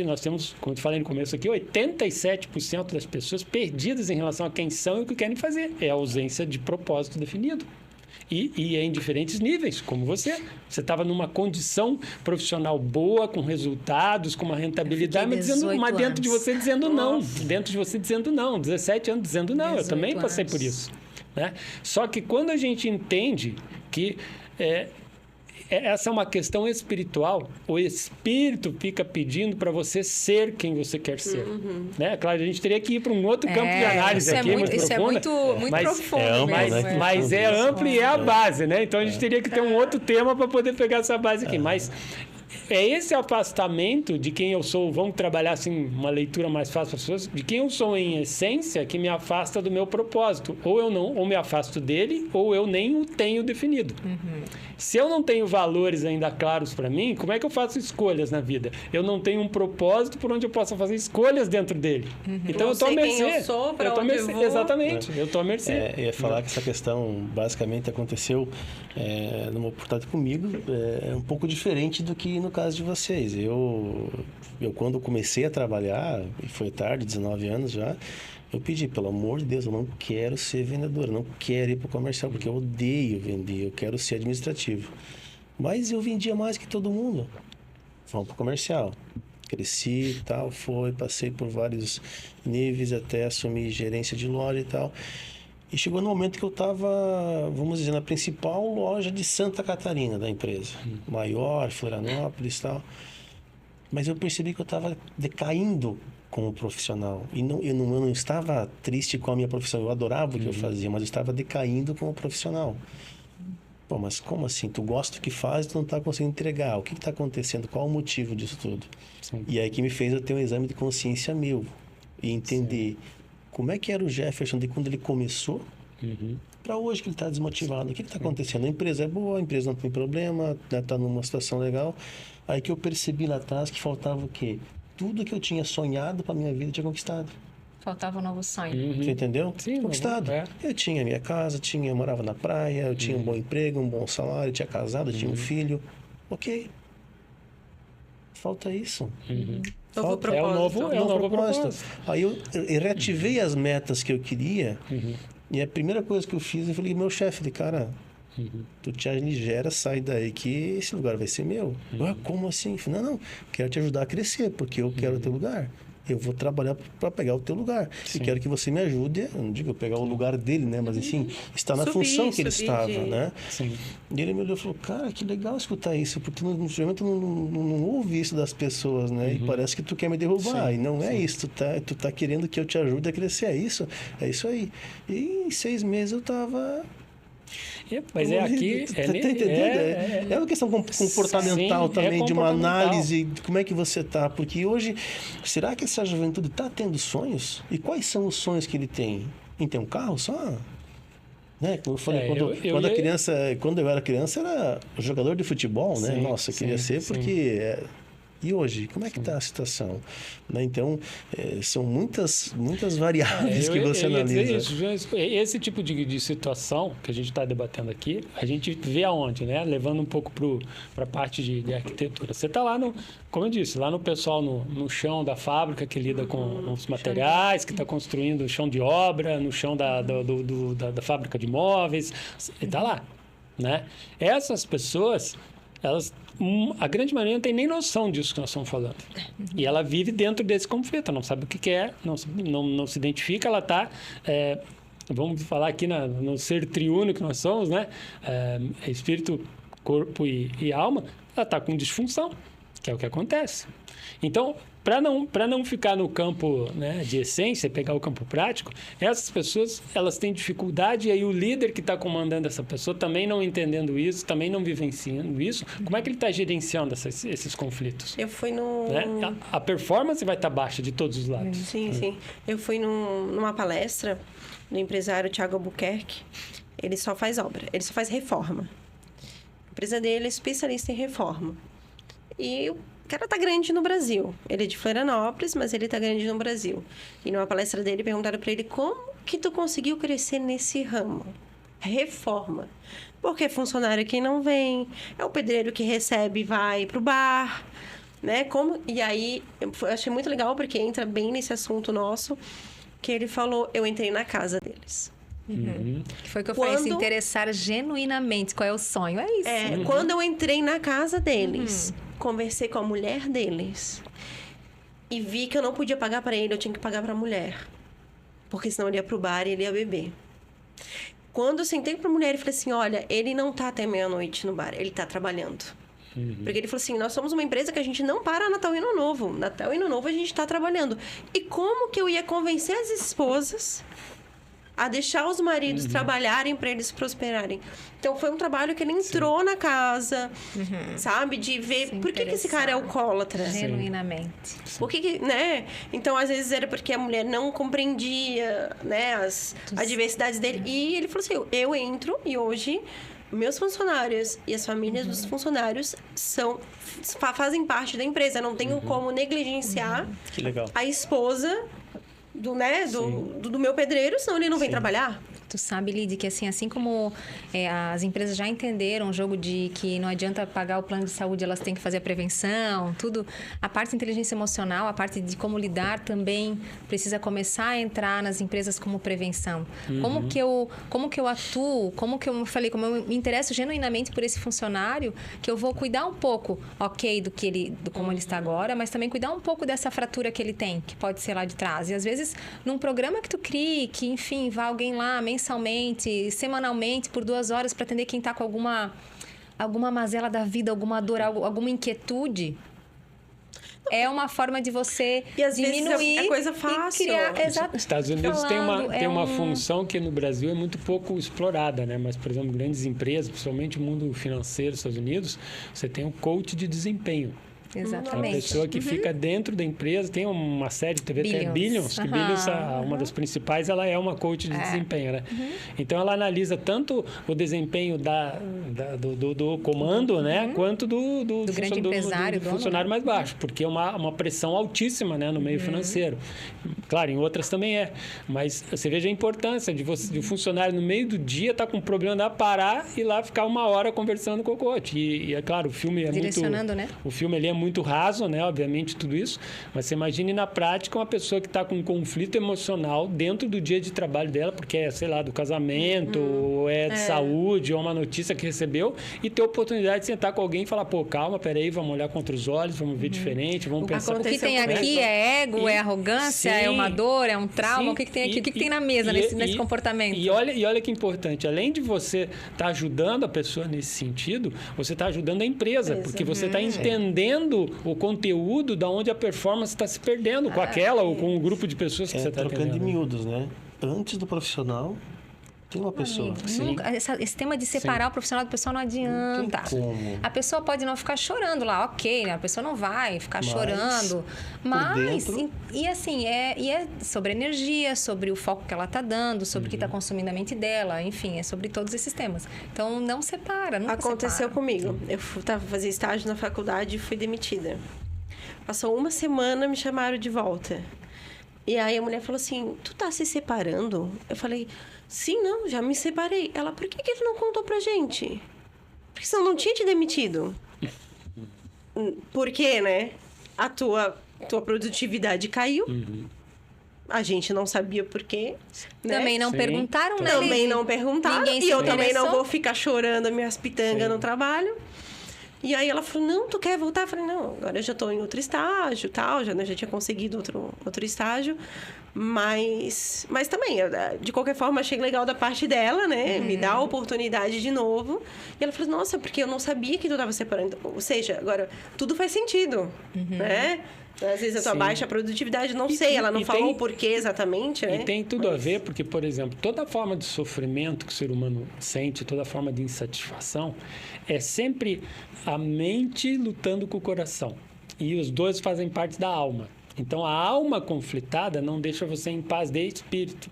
nós temos, como eu falei no começo aqui, 87% das pessoas perdidas em relação a quem são e o que querem fazer. É a ausência de propósito definido. E é em diferentes níveis, como você. Você estava numa condição profissional boa, com resultados, com uma rentabilidade, mas dentro de você dizendo não. Dentro de você dizendo não. 17 anos dizendo não. Eu também passei por isso. Né? Só que quando a gente entende que essa é uma questão espiritual, o espírito fica pedindo para você ser quem você quer ser. Né? Claro, a gente teria que ir para um outro campo de análise aqui, muito isso profunda. É muito profundo mesmo. Mas é amplo e é a base, né? Então a gente teria que ter um outro tema para poder pegar essa base aqui. Mas é esse afastamento de quem eu sou, vamos trabalhar assim, uma leitura mais fácil para as pessoas, de quem eu sou em essência, que me afasta do meu propósito. Ou me afasto dele, ou eu nem o tenho definido. Se eu não tenho valores ainda claros para mim, como é que eu faço escolhas na vida? Eu não tenho um propósito por onde eu possa fazer escolhas dentro dele. Então eu estou à mercê. Quem eu sou, para onde eu vou. Exatamente, eu estou à mercê. Eu ia falar que essa questão basicamente aconteceu numa oportunidade comigo, é um pouco diferente do que no caso de vocês. Eu quando comecei a trabalhar, e foi tarde, 19 anos já, eu pedi, pelo amor de Deus, eu não quero ser vendedor, eu não quero ir para o comercial, porque eu odeio vender, eu quero ser administrativo. Mas eu vendia mais que todo mundo. Vamos para o comercial. Cresci e tal, passei por vários níveis até assumir gerência de loja e tal. E chegou no momento que eu estava, vamos dizer, na principal loja de Santa Catarina da empresa. Maior, Florianópolis e tal. Mas eu percebi que eu estava decaindo como profissional. E eu não estava triste com a minha profissão. Eu adorava o que eu fazia, mas eu estava decaindo como profissional. Pô, mas como assim? Tu gosta do que faz e tu não está conseguindo entregar. O que está acontecendo? Qual o motivo disso tudo? Sim. E aí que me fez eu ter um exame de consciência meu. E entender como é que era o Jefferson de quando ele começou para hoje que ele está desmotivado. O que está acontecendo? A empresa é boa, a empresa não tem problema, está numa situação legal. Aí que eu percebi lá atrás que faltava o quê? Tudo que eu tinha sonhado para minha vida eu tinha conquistado. Faltava um novo sonho. Você entendeu? Sim, conquistado. Eu tinha minha casa, eu morava na praia, eu tinha um bom emprego, um bom salário, eu tinha casado, eu tinha um filho. Ok. Falta isso. Falta, é um novo propósito. Aí eu reativei as metas que eu queria e a primeira coisa que eu fiz, eu falei, meu chefe, cara, tu te aligera, sai daí que esse lugar vai ser meu. Como assim? Eu falei, não, quero te ajudar a crescer, porque eu quero o teu lugar. Eu vou trabalhar para pegar o teu lugar. Sim. E quero que você me ajude, eu não digo pegar o lugar dele, né? Mas, enfim, está na função que ele estava, né? Sim. E ele me olhou e falou, cara, que legal escutar isso, porque no geralmente não ouve isso das pessoas, né? E parece que tu quer me derrubar. Sim. E não é isso. Tu tá querendo que eu te ajude a crescer. É isso aí. E em 6 meses eu estava... Mas aqui... Tá entendendo? É uma questão comportamental também, de uma análise de como é que você tá. Porque hoje, será que essa juventude está tendo sonhos? E quais são os sonhos que ele tem? Em ter um carro só? Né? Como eu falei, quando eu era criança, era jogador de futebol, né? Sim, nossa, eu queria ser porque... E hoje, como é que está a situação? Né? Então, são muitas variáveis que você analisa. Esse tipo de situação que a gente está debatendo aqui, a gente vê aonde, né? Levando um pouco para a parte de arquitetura. Você está lá, como eu disse, lá no pessoal no chão da fábrica que lida com os materiais, que está construindo o chão de obra, no chão da fábrica de móveis. Você está lá, né? Essas pessoas... a grande maioria não tem nem noção disso que nós estamos falando. E ela vive dentro desse conflito, não sabe o que é, não se identifica, ela está... vamos falar aqui no ser triuno que nós somos, né? Espírito, corpo e alma, ela está com disfunção. que é o que acontece. Então, para não ficar no campo, né, de essência, pegar o campo prático, essas pessoas elas têm dificuldade, e aí o líder que está comandando essa pessoa também não entendendo isso, também não vivenciando isso, como é que ele está gerenciando esses conflitos? Eu fui no... Né? A performance vai estar baixa de todos os lados. Sim. Eu fui numa palestra do empresário Thiago Albuquerque. Ele só faz obra, ele só faz reforma. A empresa dele é especialista em reforma. E o cara tá grande no Brasil. Ele é de Florianópolis, mas ele tá grande no Brasil. E numa palestra dele, perguntaram para ele como que tu conseguiu crescer nesse ramo? Reforma. Porque é funcionário que não vem, é o pedreiro que recebe e vai pro bar, né? E aí, eu achei muito legal, porque entra bem nesse assunto nosso, que ele falou, eu entrei na casa deles. Que foi o que eu falei, se interessar genuinamente, qual é o sonho? É isso. Quando eu entrei na casa deles, conversei com a mulher deles e vi que eu não podia pagar para ele, eu tinha que pagar para a mulher. Porque senão ele ia pro bar e ele ia beber. Quando eu sentei para a mulher e falei assim, olha, ele não tá até meia-noite no bar, ele tá trabalhando. Porque ele falou assim, nós somos uma empresa que a gente não para Natal e Ano Novo. Natal e Ano Novo a gente tá trabalhando. E como que eu ia convencer as esposas a deixar os maridos trabalharem para eles prosperarem? Então, foi um trabalho que ele entrou na casa, sabe? De ver por que esse cara é alcoólatra. Genuinamente. Por que, né? Então, às vezes, era porque a mulher não compreendia, né, as adversidades dele. E ele falou assim, eu entro e hoje meus funcionários e as famílias dos funcionários fazem parte da empresa. Eu não tenho como negligenciar Que legal. a esposa do meu pedreiro, senão ele não vem trabalhar. Tu sabe, Lid, que assim como as empresas já entenderam o jogo de que não adianta pagar o plano de saúde, elas têm que fazer a prevenção, tudo. A parte de inteligência emocional, a parte de como lidar também precisa começar a entrar nas empresas como prevenção. Como que eu atuo, como eu me interesso genuinamente por esse funcionário, que eu vou cuidar um pouco, do como ele está agora, mas também cuidar um pouco dessa fratura que ele tem, que pode ser lá de trás. E às vezes, num programa que tu crie, que enfim, vá alguém lá mensalmente, semanalmente, por 2 horas para atender quem está com alguma mazela da vida, alguma dor, alguma inquietude, é uma forma de você e às diminuir vezes é coisa fácil. E criar, Os Estados Unidos tem uma função que no Brasil é muito pouco explorada, né? Mas, por exemplo, grandes empresas, principalmente o mundo financeiro dos Estados Unidos, você tem um coach de desempenho. Exatamente. Uma pessoa que fica dentro da empresa, tem uma série de TV, Billions, que Billions, uma das principais, ela é uma coach de desempenho, né? Então, ela analisa tanto o desempenho do comando, né? Quanto do grande empresário, do funcionário mais baixo, porque é uma pressão altíssima, né? No meio financeiro. Claro, em outras também é. Mas você veja a importância de o funcionário, no meio do dia, estar com um problema, parar e lá ficar 1 hora conversando com o coach. E é claro, o filme é direcionando, muito... né? O filme, ele é muito raso, né? Obviamente, tudo isso. Mas você imagine na prática uma pessoa que está com um conflito emocional dentro do dia de trabalho dela, porque é, sei lá, do casamento, ou de saúde, ou uma notícia que recebeu, e ter a oportunidade de sentar com alguém e falar, pô, calma, peraí, vamos olhar contra os olhos, vamos ver diferente, vamos pensar... O que tem aqui é ego, é arrogância, é uma dor, é um trauma, o que tem aqui? O que tem na mesa nesse comportamento? E olha que importante, além de você estar ajudando a pessoa nesse sentido, você está ajudando a empresa, porque você está entendendo o conteúdo da onde a performance está se perdendo com aquela ou com um grupo de pessoas que você está trocando de miúdos, né? Antes do profissional, tem uma pessoa. Esse tema de separar o profissional do pessoal não adianta. Não tem como. A pessoa pode não ficar chorando lá, ok, né? A pessoa não vai ficar chorando. Mas, é sobre energia, sobre o foco que ela está dando, sobre o que está consumindo a mente dela, enfim, é sobre todos esses temas. Então, não separa, nunca Aconteceu separa. comigo. Eu estava fazendo estágio na faculdade e fui demitida. Passou 1 semana, me chamaram de volta. E aí a mulher falou assim, tu tá se separando? Eu falei, sim, não, já me separei. Ela, por que ele não contou pra gente? Porque senão não tinha te demitido. Por quê, né? A tua produtividade caiu. A gente não sabia por quê. Né? Também não perguntaram, né? Também não perguntaram. Ninguém e eu se também não interessou. vou ficar chorando minhas pitangas no trabalho. E aí ela falou, não, tu quer voltar? Eu falei, não, agora eu já tô em outro estágio, tal, já tinha conseguido outro estágio. Mas também, de qualquer forma, achei legal da parte dela, né? Me dar a oportunidade de novo. E ela falou, nossa, porque eu não sabia que tu tava separando. Ou seja, agora, tudo faz sentido, né? Às vezes a tua baixa produtividade, não sei, ela não falou o porquê exatamente, né? E tem tudo a ver, porque, por exemplo, toda forma de sofrimento que o ser humano sente, toda forma de insatisfação, é sempre a mente lutando com o coração. E os dois fazem parte da alma. Então, a alma conflitada não deixa você em paz de espírito.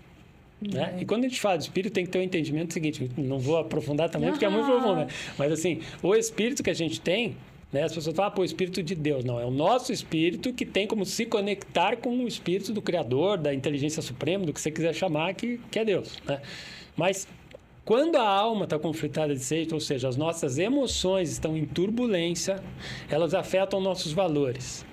Né? E quando a gente fala de espírito, tem que ter um entendimento seguinte. Não vou aprofundar também, porque é muito profundo. Né? Mas, assim, o espírito que a gente tem, né? As pessoas falam, o espírito de Deus. Não, é o nosso espírito que tem como se conectar com o espírito do Criador, da inteligência suprema, do que você quiser chamar, que é Deus. Né? Mas quando a alma está conflitada de sede, ou seja, as nossas emoções estão em turbulência, elas afetam nossos valores.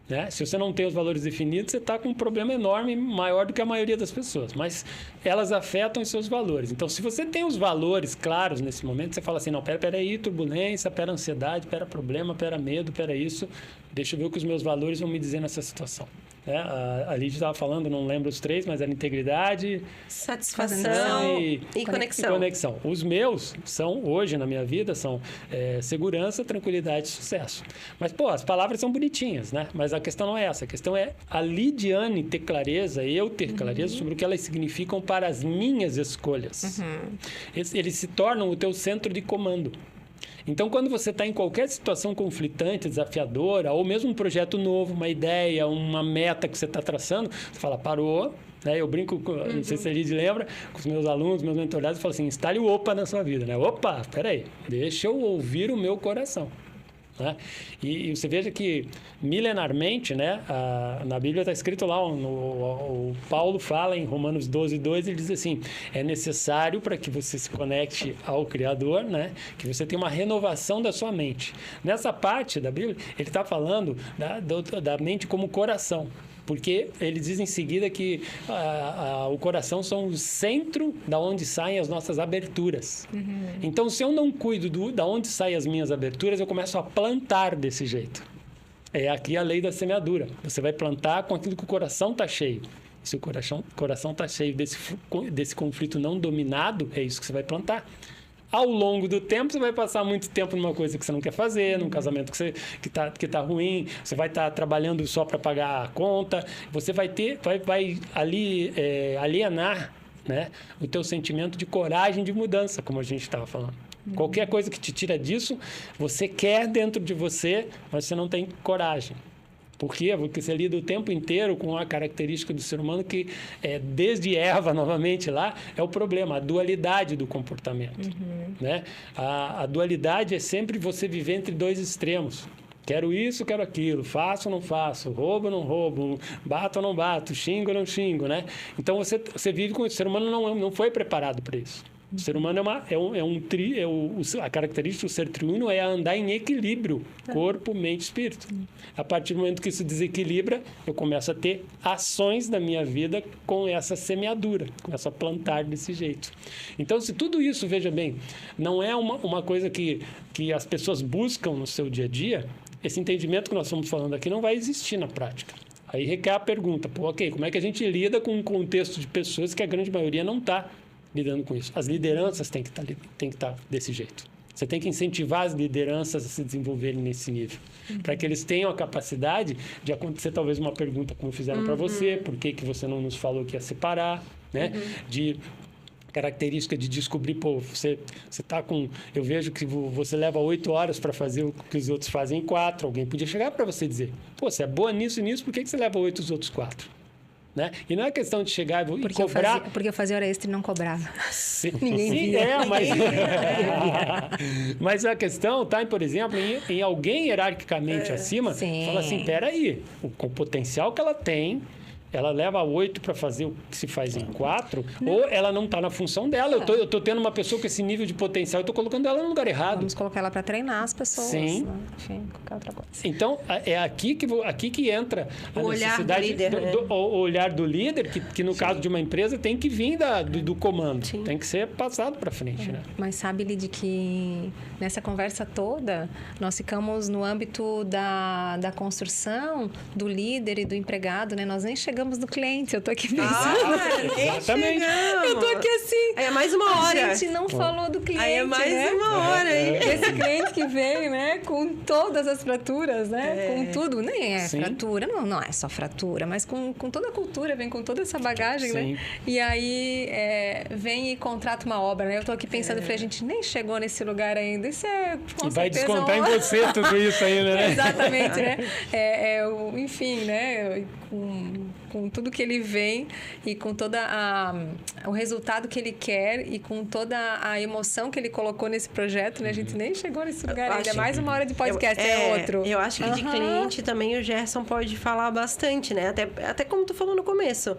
Né? Se você não tem os valores definidos, você está com um problema enorme, maior do que a maioria das pessoas. Mas elas afetam os seus valores. Então, se você tem os valores claros nesse momento, você fala assim, não, pera aí, turbulência, pera ansiedade, pera problema, pera medo, pera isso. Deixa eu ver o que os meus valores vão me dizer nessa situação. A Lídia estava falando, não lembro os três, mas era integridade, satisfação e conexão. Os meus são, hoje na minha vida, são segurança, tranquilidade e sucesso. Mas, as palavras são bonitinhas, né? Mas a questão não é essa. A questão é a Lidiane ter clareza, eu ter clareza sobre o que elas significam para as minhas escolhas. Eles se tornam o teu centro de comando. Então, quando você está em qualquer situação conflitante, desafiadora, ou mesmo um projeto novo, uma ideia, uma meta que você está traçando, você fala, parou, né? Eu brinco, não sei se a Lidia lembra, com os meus alunos, meus mentorados, eu falo assim, instale o opa na sua vida, né? Opa, peraí, deixa eu ouvir o meu coração. Né? E você veja que milenarmente, né, na Bíblia está escrito lá, o Paulo fala em Romanos 12:2, ele diz assim, é necessário para que você se conecte ao Criador, né, que você tenha uma renovação da sua mente. Nessa parte da Bíblia, ele está falando da mente como coração. Porque ele diz em seguida que o coração são o centro da onde saem as nossas aberturas. Então, se eu não cuido da onde saem as minhas aberturas, eu começo a plantar desse jeito. É aqui a lei da semeadura. Você vai plantar com aquilo que o coração está cheio. Se o coração está cheio desse conflito não dominado, é isso que você vai plantar. Ao longo do tempo, você vai passar muito tempo numa coisa que você não quer fazer, num casamento que tá ruim, você vai estar trabalhando só para pagar a conta, você vai alienar, né, o teu sentimento de coragem de mudança, como a gente estava falando. Qualquer coisa que te tira disso, você quer dentro de você, mas você não tem coragem. Por quê? Porque você lida o tempo inteiro com a característica do ser humano que, desde Eva, novamente lá, é o problema, a dualidade do comportamento. Né? A dualidade é sempre você viver entre dois extremos. Quero isso, quero aquilo, faço ou não faço, roubo ou não roubo, bato ou não bato, xingo ou não xingo. Né? Então, você vive com isso. O ser humano não foi preparado para isso. O ser humano a característica do ser triuno é andar em equilíbrio, corpo, mente e espírito. A partir do momento que isso desequilibra, eu começo a ter ações na minha vida com essa semeadura, começo a plantar desse jeito. Então, se tudo isso, veja bem, não é uma coisa que as pessoas buscam no seu dia a dia, esse entendimento que nós estamos falando aqui não vai existir na prática. Aí requer a pergunta, como é que a gente lida com um contexto de pessoas que a grande maioria não está lidando com isso? As lideranças têm que estar desse jeito. Você tem que incentivar as lideranças a se desenvolverem nesse nível, para que eles tenham a capacidade de acontecer talvez uma pergunta como fizeram para você, por que você não nos falou que ia separar, né? De característica de descobrir, você está com... Eu vejo que você leva 8 horas para fazer o que os outros fazem em 4. Alguém podia chegar para você e dizer, você é boa nisso e nisso, por que você leva 8 os outros 4? Né? E não é questão de chegar e cobrar... Porque eu fazia hora extra e não cobrava. Ninguém via. Mas a questão está, por exemplo, em alguém hierarquicamente acima, fala assim, peraí, com o potencial que ela tem, ela leva 8 para fazer o que se faz em 4, ou ela não está na função dela. Eu tô tendo uma pessoa com esse nível de potencial, eu tô colocando ela no lugar errado. Vamos colocar ela para treinar as pessoas. Sim. Né? Enfim, qualquer outra coisa. Então, é aqui que entra a O olhar do necessidade líder, né? o olhar do líder, que no caso de uma empresa tem que vir do comando. Sim. Tem que ser passado para frente, né? Mas sabe, Lid, que nessa conversa toda, nós ficamos no âmbito da construção, do líder e do empregado, né? Nós nem chegamos no cliente, eu tô aqui pensando. Exatamente. Eu tô aqui assim. Aí é mais uma hora. A gente não falou do cliente, Aí é mais né? uma hora. Aí. Esse cliente que vem, né, com todas as fraturas, né? Com tudo. Nem é Sim. fratura, não é só fratura, mas com toda a cultura, vem com toda essa bagagem, Sim. né? E aí vem e contrata uma obra, né? Eu tô aqui pensando, falei, a gente nem chegou nesse lugar ainda. Isso é, com E vai certeza, descontar em você tudo isso ainda, né? Exatamente, né? Enfim, né? Com tudo que ele vem e com o resultado que ele quer e com toda a emoção que ele colocou nesse projeto, né? A gente nem chegou nesse lugar ainda. acho- Mais uma hora de podcast, outro. Eu acho que de cliente também o Gerson pode falar bastante, né? Até como tu falou no começo.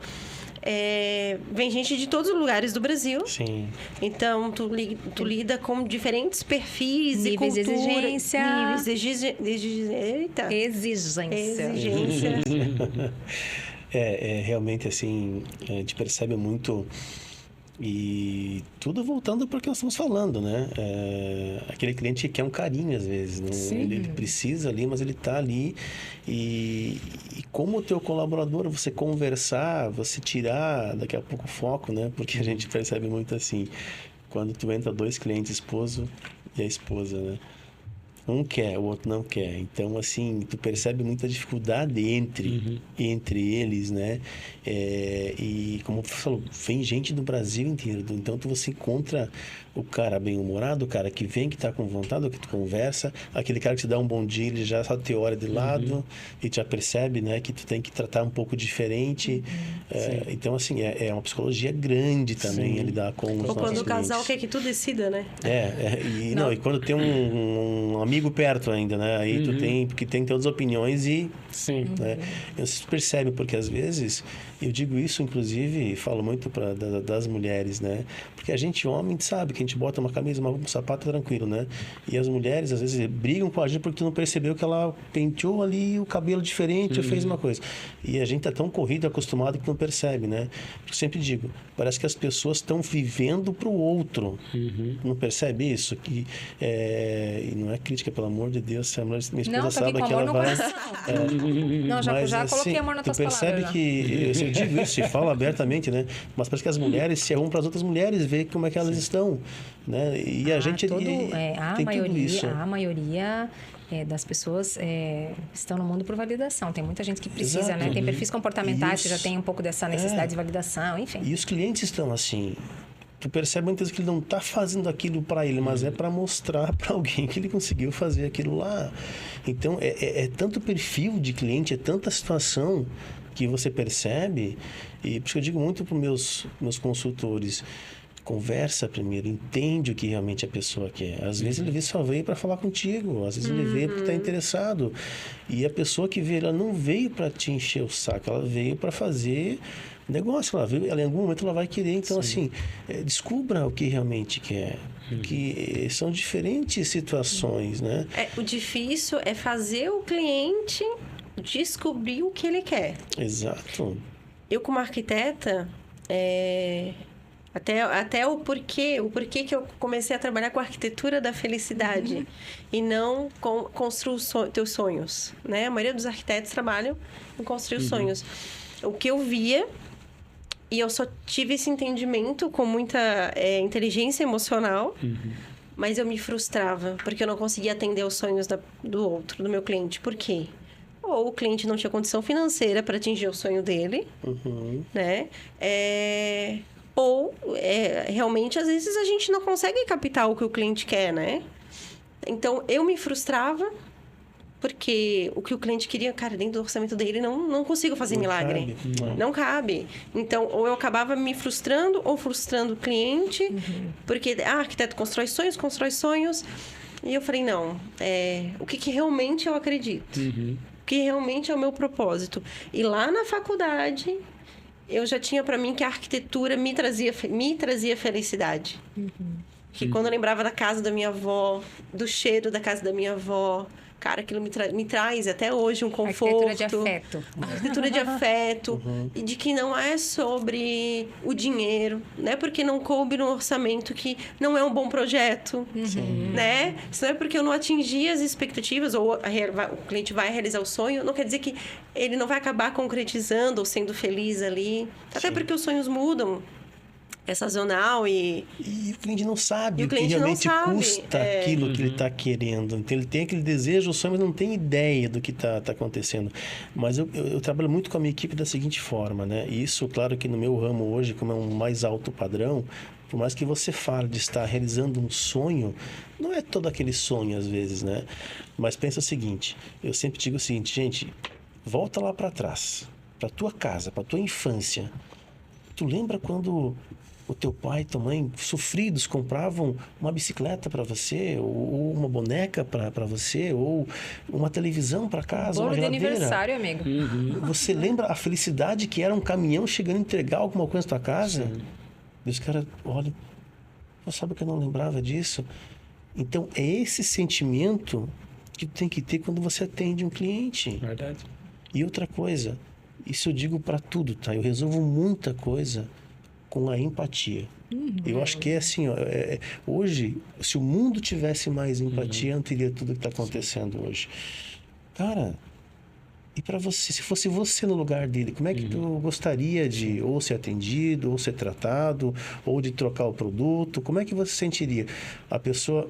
Vem gente de todos os lugares do Brasil. Sim. Então, tu lida com diferentes perfis Níveis e de cultura. exigência. Níveis de Exigência. exigência. Realmente, assim, a gente percebe muito, e tudo voltando para o que nós estamos falando, né? Aquele cliente quer um carinho, às vezes, né? Ele precisa ali, mas ele está ali, e como o teu colaborador, você conversar, você tirar daqui a pouco o foco, né? Porque a gente percebe muito assim, quando tu entra 2 clientes, esposo e a esposa, né? Um quer, o outro não quer. Então, assim, tu percebe muita dificuldade entre eles, né? E como você falou, vem gente do Brasil inteiro. Então, você encontra o cara bem-humorado, o cara que vem, que tá com vontade, que tu conversa. Aquele cara que te dá um bom dia, ele já sabe ter hora de lado e já percebe, né? Que tu tem que tratar um pouco diferente. Então, assim, é uma psicologia grande também lidar com os nossos Ou quando o clientes. casal quer que tu decida, né? E quando tem um amigo perto ainda, né? Aí tu tem, porque tem todas as opiniões e... Sim. Né? Vocês percebem, porque às vezes, eu digo isso, inclusive, falo muito das mulheres, né? Porque a gente, homem, sabe que a gente bota uma camisa, um sapato tranquilo, né? E as mulheres, às vezes, brigam com a gente porque tu não percebeu que ela penteou ali o cabelo diferente ou fez uma coisa. E a gente tá tão corrido, acostumado, que não percebe, né? Eu sempre digo, parece que as pessoas estão vivendo pro outro. Não percebe isso? E não é crítica, pelo amor de Deus, minha esposa Não, tô aqui sabe com que amor ela no vai... coração. Não, já Mas, coloquei assim, amor nas tu tuas percebe palavras. que, eu digo isso e falo abertamente, né? Mas parece que as mulheres se arrumam para as outras mulheres, ver como é que elas estão, né? E a gente tem tudo isso. A maioria das pessoas estão no mundo por validação. Tem muita gente que precisa, Exato. né? Tem perfis comportamentais que já Isso. tem um pouco dessa necessidade de validação, enfim. E os clientes estão assim. Tu percebe muitas vezes que ele não está fazendo aquilo para ele, mas é para mostrar para alguém que ele conseguiu fazer aquilo lá. Então, é tanto perfil de cliente, é tanta situação que você percebe. E por isso que eu digo muito para os meus consultores: conversa primeiro, entende o que realmente a pessoa quer. Às vezes ele só veio para falar contigo, às vezes ele veio porque está interessado. E a pessoa que veio, ela não veio para te encher o saco, ela veio para fazer negócio. Ela em algum momento ela vai querer. Então, assim, descubra o que realmente quer. Que são diferentes situações, né? O difícil é fazer o cliente descobrir o que ele quer. Exato. Eu, como arquiteta, até o porquê que eu comecei a trabalhar com a arquitetura da felicidade e não com construir teus sonhos, né? A maioria dos arquitetos trabalham em construir os sonhos. O que eu via, e eu só tive esse entendimento com muita inteligência emocional, mas eu me frustrava, porque eu não conseguia atender os sonhos do outro, do meu cliente. Por quê? Ou o cliente não tinha condição financeira para atingir o sonho dele, né? Realmente, às vezes, a gente não consegue captar o que o cliente quer, né? Então, eu me frustrava, porque o que o cliente queria, cara, dentro do orçamento dele, não consigo fazer milagre. Não cabe. Então, ou eu acabava me frustrando, ou frustrando o cliente, porque arquiteto constrói sonhos. E eu falei, não, o que realmente eu acredito? que realmente é o meu propósito. E lá na faculdade, eu já tinha para mim que a arquitetura me trazia felicidade. Que quando eu lembrava da casa da minha avó, do cheiro da casa da minha avó, cara, aquilo me traz até hoje um conforto. Arquitetura de afeto. Arquitetura de afeto. E de que não é sobre o dinheiro, né? Porque não coube no orçamento, que não é um bom projeto, né? Isso não é porque eu não atingi as expectativas, ou o cliente vai realizar o sonho, não quer dizer que ele não vai acabar concretizando ou sendo feliz ali. Até porque os sonhos mudam. É sazonal e o cliente não sabe o o que cliente realmente não sabe, custa aquilo que ele está querendo. Então, ele tem aquele desejo, o sonho, mas não tem ideia do que está acontecendo. Mas eu trabalho muito com a minha equipe da seguinte forma, né? E isso, claro que no meu ramo hoje, como é um mais alto padrão, por mais que você fale de estar realizando um sonho, não é todo aquele sonho às vezes, né? Mas pensa o seguinte, eu sempre digo o seguinte, gente, volta lá para trás, para tua casa, para tua infância. Tu lembra quando o teu pai e tua mãe, sofridos, compravam uma bicicleta para você, ou uma boneca para você, ou uma televisão para casa, Bolo uma de geladeira? aniversário, amigo. Você lembra a felicidade que era um caminhão chegando a entregar alguma coisa na tua casa? E os caras, olha, sabe que eu não lembrava disso? Então, é esse sentimento que tu tem que ter quando você atende um cliente. Verdade. E outra coisa, isso eu digo para tudo, tá? Eu resolvo muita coisa com a empatia. Eu acho que é assim, ó, hoje, se o mundo tivesse mais empatia, não teria tudo que está acontecendo hoje. Cara, e para você, se fosse você no lugar dele, como é que tu gostaria de ou ser atendido, ou ser tratado, ou de trocar o produto? Como é que você sentiria? A pessoa,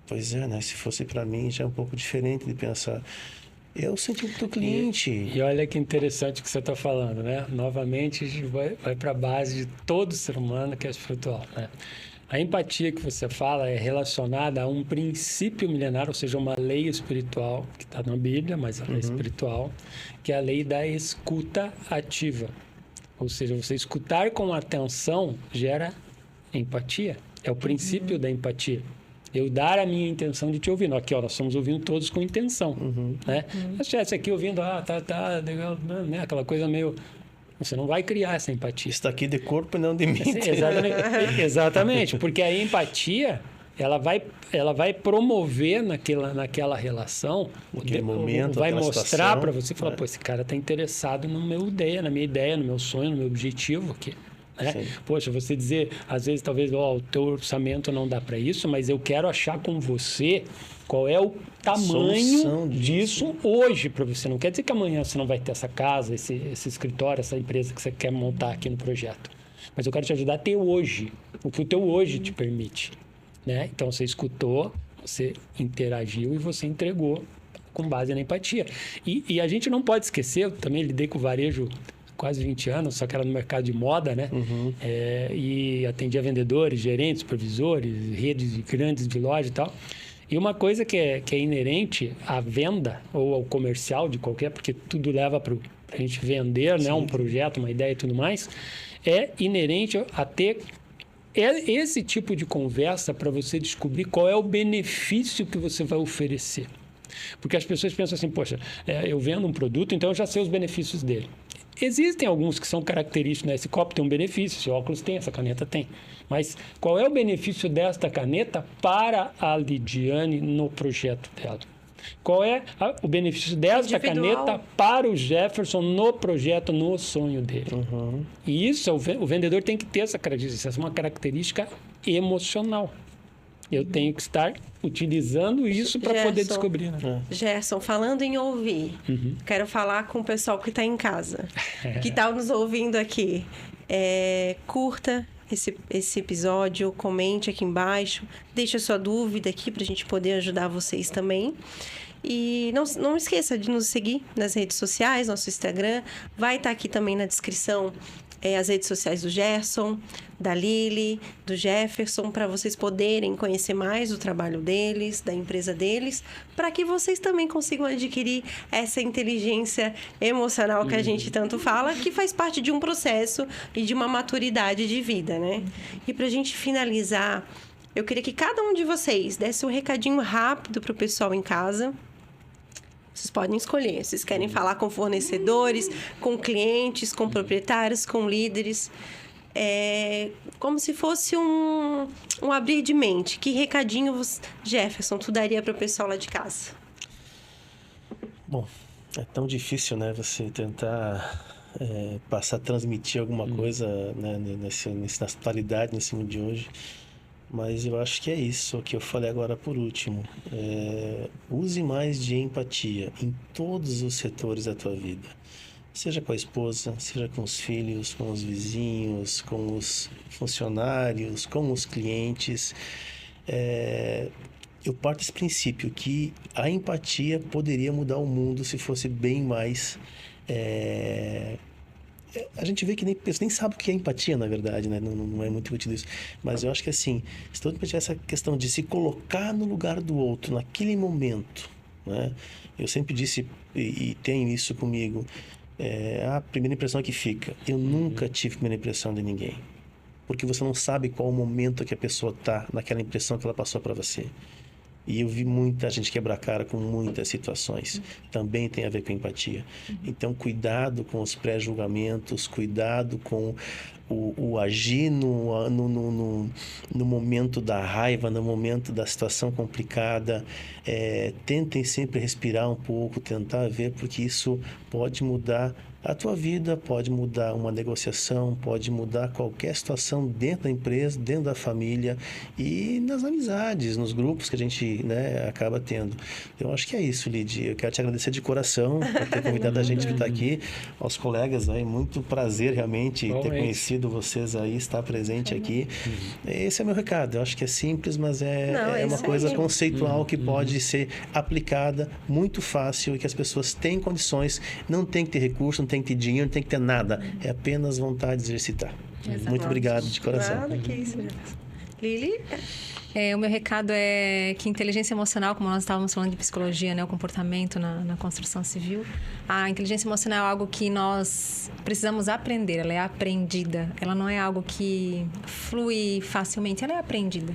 pois é, né? Se fosse para mim, já é um pouco diferente de pensar. Eu senti do cliente. E olha que interessante que você está falando, né? Novamente, a gente vai para a base de todo ser humano, que é espiritual, né? A empatia que você fala é relacionada a um princípio milenar, ou seja, uma lei espiritual, que está na Bíblia, mas ela é espiritual, que é a lei da escuta ativa. Ou seja, você escutar com atenção gera empatia. É o princípio da empatia. Eu dar a minha intenção de te ouvir. Aqui, ó, nós estamos ouvindo todos com intenção, né? Se eu estivesse aqui ouvindo, tá, legal, né? Aquela coisa meio... Você não vai criar essa empatia. Está aqui de corpo e não de mente. Exatamente, porque a empatia, ela vai promover naquela relação, naquele momento, vai mostrar para situação, você, falar, pô, esse cara está interessado na minha ideia, no meu sonho, no meu objetivo aqui. Né? Poxa, você dizer, às vezes, talvez, o teu orçamento não dá para isso, mas eu quero achar com você qual é o tamanho disso hoje para você. Não quer dizer que amanhã você não vai ter essa casa, esse escritório, essa empresa que você quer montar aqui no projeto. Mas eu quero te ajudar a ter hoje, o que o teu hoje te permite. Né? Então, você escutou, você interagiu e você entregou com base na empatia. E a gente não pode esquecer, eu também lidei com o varejo quase 20 anos, só que era no mercado de moda, né? E atendia vendedores, gerentes, supervisores, redes grandes de loja e tal. E uma coisa que é inerente à venda ou ao comercial de qualquer, porque tudo leva para a gente vender, né? Um projeto, uma ideia e tudo mais, é inerente a ter esse tipo de conversa para você descobrir qual é o benefício que você vai oferecer. Porque as pessoas pensam assim, poxa, eu vendo um produto, então eu já sei os benefícios dele. Existem alguns que são característicos, né? Esse copo tem um benefício, esse óculos tem, essa caneta tem. Mas qual é o benefício desta caneta para a Lidiane no projeto dela? Qual é o benefício desta caneta para o Jefferson no projeto, no sonho dele? E isso, o vendedor tem que ter essa característica, essa é uma característica emocional. Eu tenho que estar utilizando isso para poder descobrir. Né? Gerson, falando em ouvir, quero falar com o pessoal que está em casa, que está nos ouvindo aqui. Curta esse episódio, comente aqui embaixo, deixe a sua dúvida aqui para a gente poder ajudar vocês também. E não esqueça de nos seguir nas redes sociais, nosso Instagram. Vai estar aqui também na descrição as redes sociais do Gerson, da Lili, do Jefferson, para vocês poderem conhecer mais o trabalho deles, da empresa deles, para que vocês também consigam adquirir essa inteligência emocional que a gente tanto fala, que faz parte de um processo e de uma maturidade de vida, né? E para a gente finalizar, eu queria que cada um de vocês desse um recadinho rápido para o pessoal em casa. Vocês podem escolher. Vocês querem falar com fornecedores, com clientes, com proprietários, com líderes. É como se fosse um abrir de mente. Que recadinho, Jefferson, tu daria para o pessoal lá de casa? Bom, é tão difícil, né? Você tentar transmitir alguma coisa, né, nessa atualidade, nesse mundo de hoje. Mas eu acho que é isso, o que eu falei agora por último. Use mais de empatia em todos os setores da tua vida. Seja com a esposa, seja com os filhos, com os vizinhos, com os funcionários, com os clientes. Eu parto desse princípio que a empatia poderia mudar o mundo se fosse bem mais... A gente vê que nem sabe o que é empatia, na verdade, né? Não é muito discutido isso. Mas eu acho que, assim, se todo mundo tiver essa questão de se colocar no lugar do outro, naquele momento, né? Eu sempre disse, e tenho isso comigo, a primeira impressão que fica. Eu nunca tive primeira impressão de ninguém. Porque você não sabe qual o momento que a pessoa está naquela impressão que ela passou para você. E eu vi muita gente quebrar a cara com muitas situações. Também tem a ver com empatia. Então, cuidado com os pré-julgamentos, cuidado com o agir no momento da raiva, no momento da situação complicada. Tentem sempre respirar um pouco, tentar ver, porque isso pode mudar a tua vida, pode mudar uma negociação, pode mudar qualquer situação dentro da empresa, dentro da família e nas amizades, nos grupos que a gente, né, acaba tendo. Eu acho que é isso, Lidy. Eu quero te agradecer de coração por ter convidado a gente que está aqui, aos colegas aí, muito prazer realmente ter conhecido vocês aí, estar presente aqui. Esse é o meu recado. Eu acho que é simples, mas é uma coisa conceitual que pode ser aplicada muito fácil e que as pessoas têm condições, não tem que ter recurso, não tem que ter dinheiro, não tem que ter nada. É apenas vontade de exercitar. Muito obrigado de coração. Nada, que isso, Lili? O meu recado é que inteligência emocional, como nós estávamos falando de psicologia, né, o comportamento na construção civil, a inteligência emocional é algo que nós precisamos aprender, ela é aprendida, ela não é algo que flui facilmente, ela é aprendida.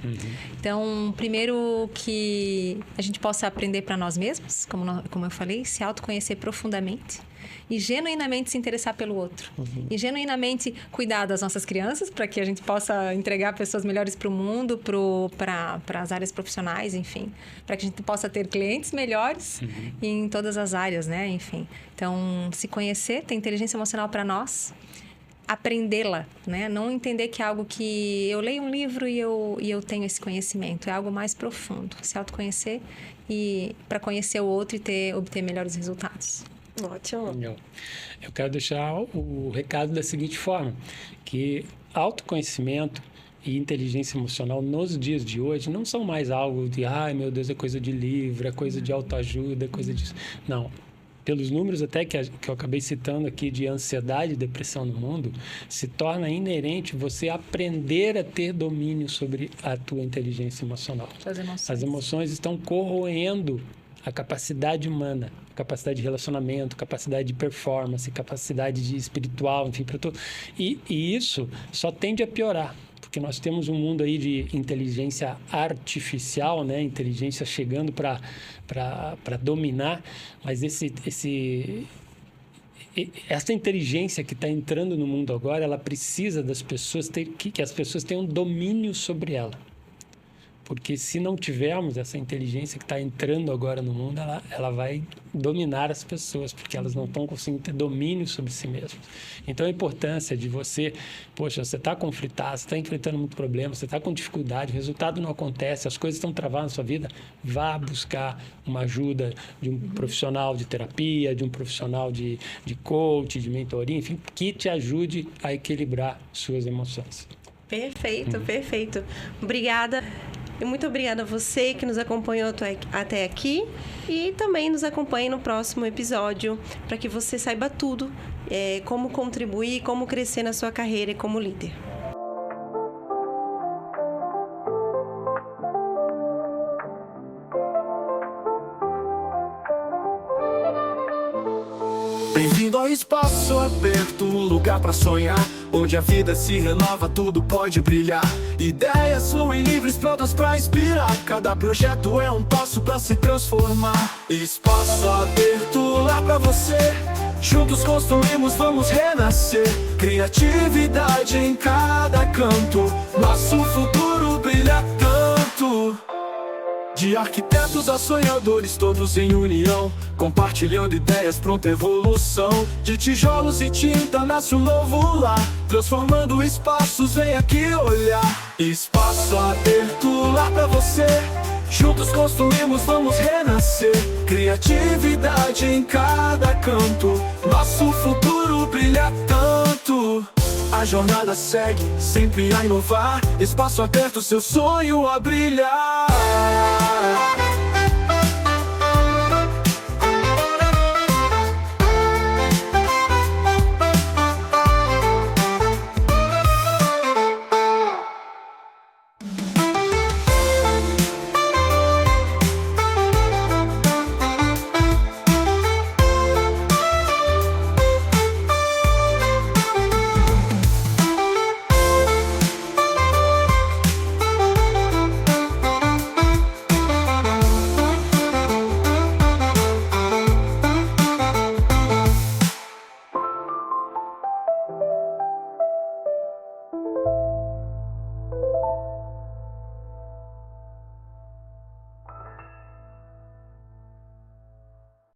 Então, primeiro que a gente possa aprender para nós mesmos, como eu falei, se autoconhecer profundamente, e genuinamente se interessar pelo outro. E genuinamente cuidar das nossas crianças para que a gente possa entregar pessoas melhores para o mundo, para as áreas profissionais, enfim. Para que a gente possa ter clientes melhores em todas as áreas, né? Enfim. Então, se conhecer, ter inteligência emocional para nós, aprendê-la, né? Não entender que é algo que eu leio um livro e eu tenho esse conhecimento. É algo mais profundo. Se autoconhecer e para conhecer o outro e obter melhores resultados. Ótimo. Eu quero deixar o recado da seguinte forma, que autoconhecimento e inteligência emocional nos dias de hoje não são mais algo de, ai meu Deus, é coisa de livro, é coisa de autoajuda, é coisa disso. Não. Pelos números até que eu acabei citando aqui de ansiedade e depressão no mundo, se torna inerente você aprender a ter domínio sobre a tua inteligência emocional. As emoções estão corroendo a capacidade humana, capacidade de relacionamento, capacidade de performance, capacidade de espiritual, enfim, para tudo. E isso só tende a piorar, porque nós temos um mundo aí de inteligência artificial, né? Inteligência chegando para dominar, mas essa inteligência que está entrando no mundo agora, ela precisa das pessoas que as pessoas tenham domínio sobre ela. Porque se não tivermos essa inteligência que está entrando agora no mundo, ela vai dominar as pessoas, porque elas não estão conseguindo ter domínio sobre si mesmas. Então, a importância de você está conflitado, você está enfrentando muito problema, você está com dificuldade, o resultado não acontece, as coisas estão travadas na sua vida, vá buscar uma ajuda de um profissional de terapia, de um profissional de coach, de mentoria, enfim, que te ajude a equilibrar suas emoções. Perfeito, perfeito. Obrigada. E muito obrigada a você que nos acompanhou até aqui e também nos acompanhe no próximo episódio para que você saiba tudo, como contribuir, como crescer na sua carreira como líder. Bem-vindo ao espaço aberto, um lugar pra sonhar, onde a vida se renova, tudo pode brilhar. Ideias fluem livres, prontas pra inspirar. Cada projeto é um passo pra se transformar. Espaço aberto lá pra você. Juntos construímos, vamos renascer. Criatividade em cada canto. Nosso futuro brilha tanto. De arquitetos a sonhadores, todos em união, compartilhando ideias, pronta evolução. De tijolos e tinta nasce um novo lar, transformando espaços, vem aqui olhar. Espaço aberto lá pra você. Juntos construímos, vamos renascer. Criatividade em cada canto. Nosso futuro brilha tanto. A jornada segue, sempre a inovar. Espaço aberto, seu sonho a brilhar.